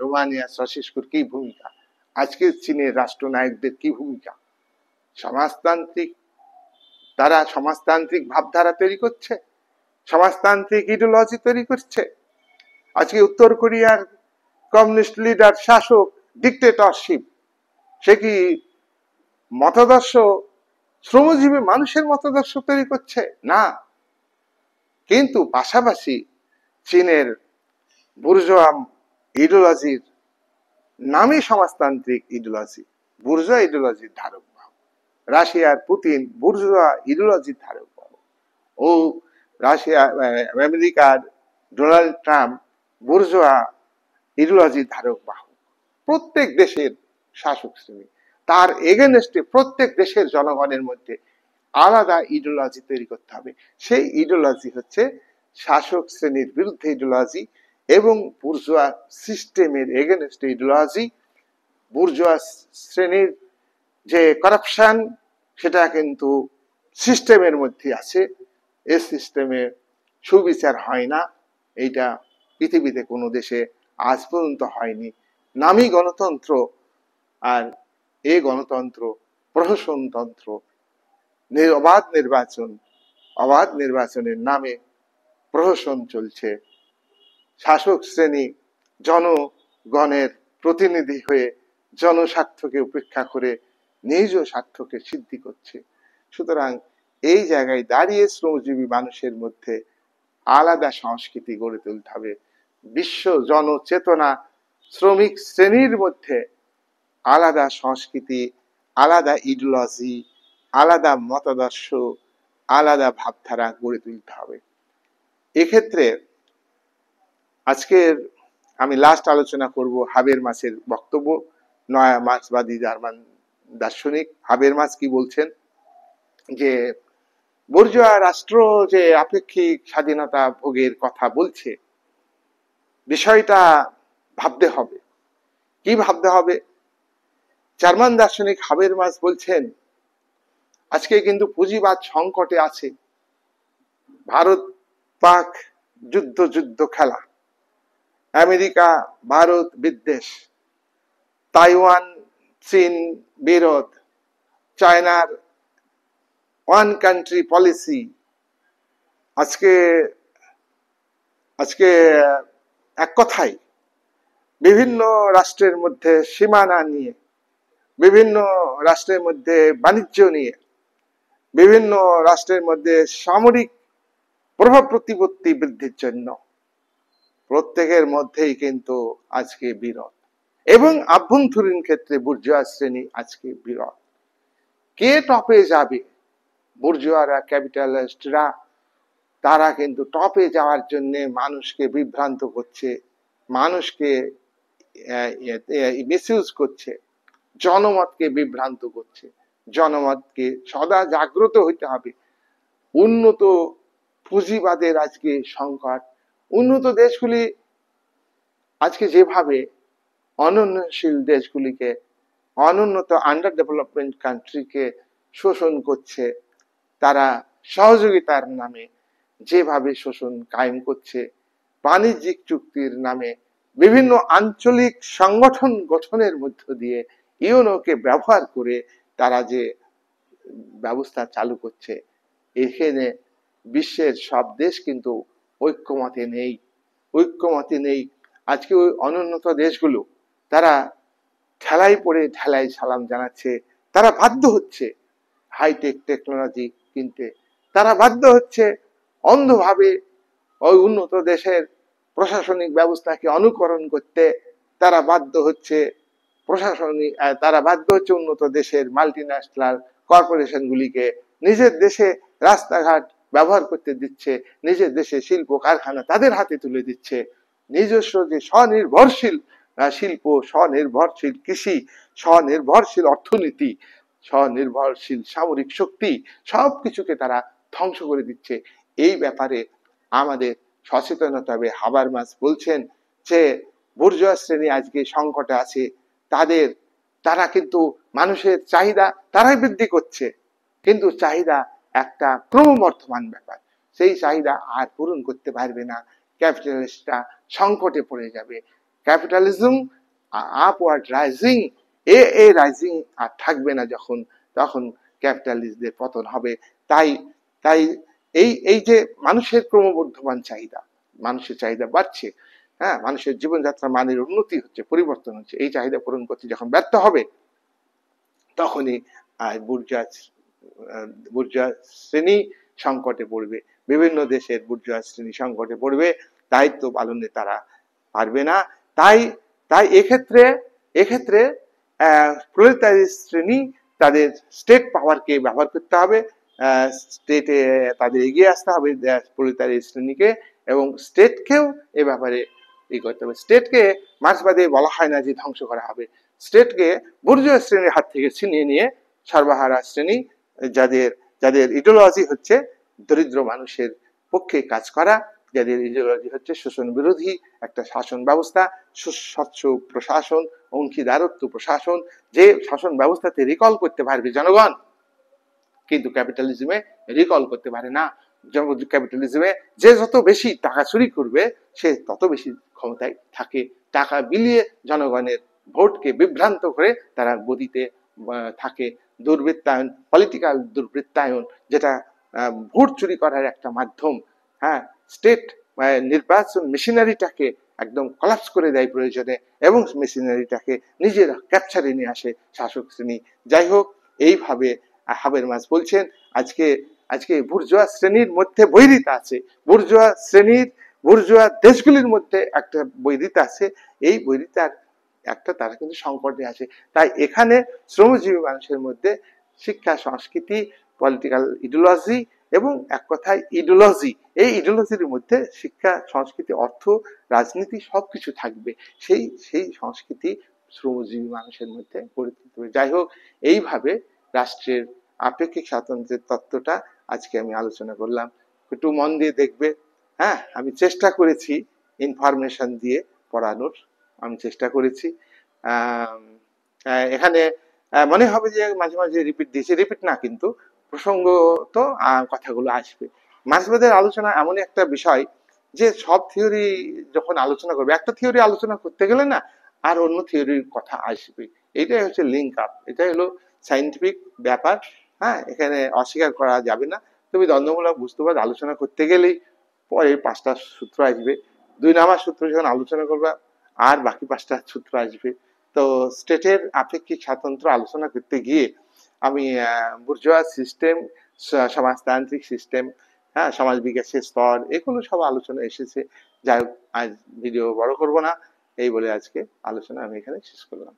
রোমানিয়া সশিষ্কুর কি ভূমিকা, আজকের চীনের রাষ্ট্রনায়কদের কি ভূমিকা? তারা সমাজতান্ত্রিক ভাবধারা তৈরি করছে, সমাজতান্ত্রিক ইডিওলজি তৈরি করছে। আজকে উত্তর কোরিয়ার কমিউনিস্ট লিডার, শাসক, ডিক্টেটরশিপ, সে কি মতাদর্শ শ্রমজীবী মানুষের মতাদর্শ তৈরি করছে? না। কিন্তু পাশাপাশি চীনের বুর্জোয়া ইডিওলজির নামে সমাজতান্ত্রিক ইডিওলজি, বুর্জোয়া ইডিওলজির ধারক বাহক। রাশিয়ার পুতিন বুর্জোয়া ইডিওলজির ধারক বাহক, ও আমেরিকার ডোনাল্ড ট্রাম্প বুর্জোয়া ইডিওলজির ধারক বাহক। প্রত্যেক দেশের শাসক শ্রেণী, তার এগেনস্টে প্রত্যেক দেশের জনগণের মধ্যে আলাদা ইডিওলজি তৈরি করতে হবে। সেই ইডিওলজি হচ্ছে শাসক শ্রেণীর বিরুদ্ধে ইডিওলজি এবং বুর্জোয়া সিস্টেমের এগেনস্টে ইডিওলজি। বুর্জোয়া শ্রেণীর যে করাপশন, সেটা কিন্তু সিস্টেমের মধ্যে আছে। এই সিস্টেমে সুবিচার হয় না, এইটা পৃথিবীতে কোনো দেশে আজ পর্যন্ত হয়নি। নামী গণতন্ত্র, আর এই গণতন্ত্র প্রহসনতন্ত্র, অবাধ নির্বাচনের নামে প্রহসন চলছে। শাসক শ্রেণী জনগণের প্রতিনিধি হয়ে জনস্বার্থকে উপেক্ষা করে নিজ স্বার্থকে সিদ্ধি করছে। সুতরাং এই জায়গায় দাঁড়িয়ে শ্রমজীবী মানুষের মধ্যে আলাদা সংস্কৃতি গড়ে তুলতে হবে। বিশ্ব জনচেতনা, শ্রমিক শ্রেণীর মধ্যে আলাদা সংস্কৃতি, আলাদা ইডিওলজি, আলাদা মতাদর্শ, আলাদা ভাবধারা গড়ে তুলতে হবে। এক্ষেত্রে আজকের আমি লাস্ট আলোচনা করব হাবেরমাসের বক্তব্য। নয়া মার্ক্সবাদী জার্মান দার্শনিক হাবেরমাস কি বলছেন, যে বুর্জোয়া রাষ্ট্র যে আপেক্ষিক স্বাধীনতা ভোগের কথা বলছে, বিষয়টা ভাবতে হবে। কি ভাবতে হবে? জার্মান দার্শনিক হাবেরমাস বলছেন, আজকে কিন্তু পুঁজিবাদ সংকটে আছে। ভারত পাক যুদ্ধ খেলা, আমেরিকা ভারত বিদ্বেষ, তাইওয়ান চীন বিরোধ, চায়নার ওয়ান কান্ট্রি পলিসি, আজকে আজকে এক কথায় বিভিন্ন রাষ্ট্রের মধ্যে সীমানা নিয়ে, বিভিন্ন রাষ্ট্রের মধ্যে বাণিজ্য নিয়ে, বিভিন্ন রাষ্ট্রের মধ্যে সামরিক প্রভাব প্রতিপত্তি বৃদ্ধির জন্য প্রত্যেকের মধ্যেই কিন্তু আজকে বিরোধ, এবং আভ্যন্তরীণ ক্ষেত্রে বুর্জোয়া শ্রেণী আজকে বিরোধ। কে টপে যাবে? বুর্জোয়ারা, ক্যাপিটালিস্টরা, তারা কিন্তু টপে যাওয়ার জন্য মানুষকে বিভ্রান্ত করছে, মানুষকে মিসইউজ করছে, জনমতকে বিভ্রান্ত করছে। জনমতকে সদা জাগ্রত হইতে হবে। উন্নত পুঁজিবাদের আজকে সংকট। উন্নত দেশগুলি আজকে যেভাবে অনুন্নয়নশীল দেশগুলিকে, অনুন্নত আন্ডার ডেভেলপমেন্ট কান্ট্রিকে শোষণ করছে, তারা সহযোগিতার নামে যেভাবে শোষণ কায়েম করছে, বাণিজ্যিক চুক্তির নামে বিভিন্ন আঞ্চলিক সংগঠন গঠনের মধ্য দিয়ে ইউনোকে ব্যবহার করে তারা যে ব্যবস্থা চালু করছে, এখানে বিশ্বের সব দেশ কিন্তু ঐক্যমতে নেই, ঐক্যমতে নেই। আজকে ওই অনুন্নত দেশগুলো তারা ঠেলাই পড়ে ঠেলাই সালাম জানাচ্ছে, তারা বাধ্য হচ্ছে হাইটেক টেকনোলজি কিনতে, তারা বাধ্য হচ্ছে অন্ধভাবে ওই উন্নত দেশের প্রশাসনিক ব্যবস্থাকে অনুকরণ করতে, তারা বাধ্য হচ্ছে উন্নত দেশের মাল্টিন্যাশনাল কর্পোরেশন গুলিকে নিজের দেশে রাস্তাঘাট ব্যবহার করতে দিচ্ছে, নিজের দেশে শিল্প কারখানা তাদের হাতে তুলে দিচ্ছে। নিজস্ব যে স্বনির্ভরশীল শিল্প, স্বনির্ভরশীল কৃষি, স্বনির্ভরশীল অর্থনীতি, স্বনির্ভরশীল সামরিক শক্তি, সবকিছুকে তারা ধ্বংস করে দিচ্ছে। এই ব্যাপারে আমাদের সচেতন হতে হবে। হাবারমাস বলছেন যে বুর্জোয়া শ্রেণী আজকে সংকটে আছে, তারা কিন্তু মানুষের চাহিদা তারাই বৃদ্ধি করছে, কিন্তু চাহিদা একটা ক্রমবর্ধমান ব্যাপার, সেই চাহিদা আর পূরণ করতে পারবে না, ক্যাপিটালিস্টরা সংকটে পড়ে যাবে। ক্যাপিটালিজম আপওয়ার্ড রাইজিং, রাইজিং আর থাকবে না যখন, তখন ক্যাপিটালিস্টদের পতন হবে। তাই তাই এই যে মানুষের ক্রমবর্ধমান চাহিদা, মানুষের চাহিদা বাড়ছে, হ্যাঁ, মানুষের জীবনযাত্রার মানের উন্নতি হচ্ছে, পরিবর্তন হচ্ছে, এই চাহিদা পূরণ করতে যখন ব্যর্থ হবে, তখনই বুর্জোয়া শ্রেণী সংকটে পড়বে। বিভিন্ন দেশের বুর্জোয়া শ্রেণী সংকটে পড়বে, দায়িত্ব পালনে তারা পারবে না। তাই তাই এক্ষেত্রে প্রলেতারি শ্রেণী তাদের স্টেট পাওয়ারকে ব্যবহার করতে হবে, স্টেটে তাদের এগিয়ে আসতে হবে প্রলেতারি শ্রেণীকে, এবং স্টেটকেও এ ব্যাপারে করতে হবে। স্টেটকে মার্ক্সবাদে বলা হয় না যে ধ্বংস করা হবে, স্টেটকে বুর্জোয়া শ্রেণীর হাত থেকে ছিনিয়ে নিয়ে সর্বহারা শ্রেণী, যাদের ইডিওলজি হচ্ছে দরিদ্র মানুষের পক্ষে কাজ করা, যাদের ইডিওলজি হচ্ছে শোষণ বিরোধী একটা শাসন ব্যবস্থা, স্বচ্ছ প্রশাসন, অংশীদারত্ব প্রশাসন, যে শাসন ব্যবস্থাতে রিকল করতে পারবে জনগণ, কিন্তু ক্যাপিটালিজমে রিকল করতে পারে না। ক্যাপিটালিজমে যে যত বেশি টাকা চুরি করবে সে তত বেশি ক্ষমতায় থাকে, টাকা বিলিয়ে জনগণের ভোটকে বিভ্রান্ত করে তারা গদিতে থাকে। দুর্বৃত্তায়ন, পলিটিক্যাল দুর্বৃত্তায়ন, যেটা ভোট চুরি করার একটা মাধ্যম, হ্যাঁ, স্টেট নির্বাচন মেশিনারিটাকে একদম কলাপস করে দেয় প্রয়োজনে, এবং মেশিনারিটাকে নিজের ক্যাপচারে নিয়ে আসে শাসক শ্রেণী। যাই হোক, এইভাবে হাবেরমাস বলছেন আজকে বুর্জোয়া শ্রেণীর মধ্যে বৈরিতা আছে, বুর্জোয়া দেশগুলির মধ্যে একটা বৈরিতা আছে, এই বৈরিতার একটা তারা কিন্তু সংকটে আছে। তাই এখানে শ্রমজীবী মানুষের মধ্যে শিক্ষা, সংস্কৃতি, পলিটিক্যাল ইডিওলজি, এবং এক কথায় ইডিওলজি, এই ইডিওলজির মধ্যে শিক্ষা, সংস্কৃতি, অর্থ, রাজনীতি সবকিছু থাকবে। সেই সংস্কৃতি শ্রমজীবী মানুষের মধ্যে গড়ে তুলতে হবে। যাই হোক, এইভাবে রাষ্ট্রের আপেক্ষিক স্বাতন্ত্র্যের তত্ত্বটা আজকে আমি আলোচনা করলাম। একটু মন দিয়ে দেখবে, হ্যাঁ, আমি চেষ্টা করেছি ইনফরমেশন দিয়ে পড়ানোর, আমি চেষ্টা করেছি। এখানে মনে হবে যে মাঝে মাঝে রিপিট দিয়েছি, রিপিট না, কিন্তু প্রসঙ্গত কথাগুলো আসবে। মার্ক্সবাদের আলোচনা এমন একটা বিষয় যে সব থিওরি যখন আলোচনা করবে, একটা থিওরি আলোচনা করতে গেলে না আর অন্য থিওরির কথা আসবে, এটাই হচ্ছে লিঙ্ক আপ, এটাই হলো সাইন্টিফিক ব্যাপার। হ্যাঁ, এখানে অস্বীকার করা যাবে না। তুমি দ্বন্দ্বমূলক বুঝতে আলোচনা করতে গেলেই পরে 5টা সূত্র আসবে, 2 নম্বর সূত্র যখন আলোচনা করবা আর বাকি 5টা সূত্র আসবে। তো স্টেটের আপেক্ষিক স্বাতন্ত্র্য আলোচনা করতে গিয়ে আমি বুর্জোয়া সিস্টেম, সমাজতান্ত্রিক সিস্টেম, হ্যাঁ, সমাজ বিকাশের স্তর, এগুলো সব আলোচনা এসেছে। যাই হোক, আজ ভিডিও বড় করব না, এই বলে আজকে আলোচনা আমি এখানে শেষ করলাম।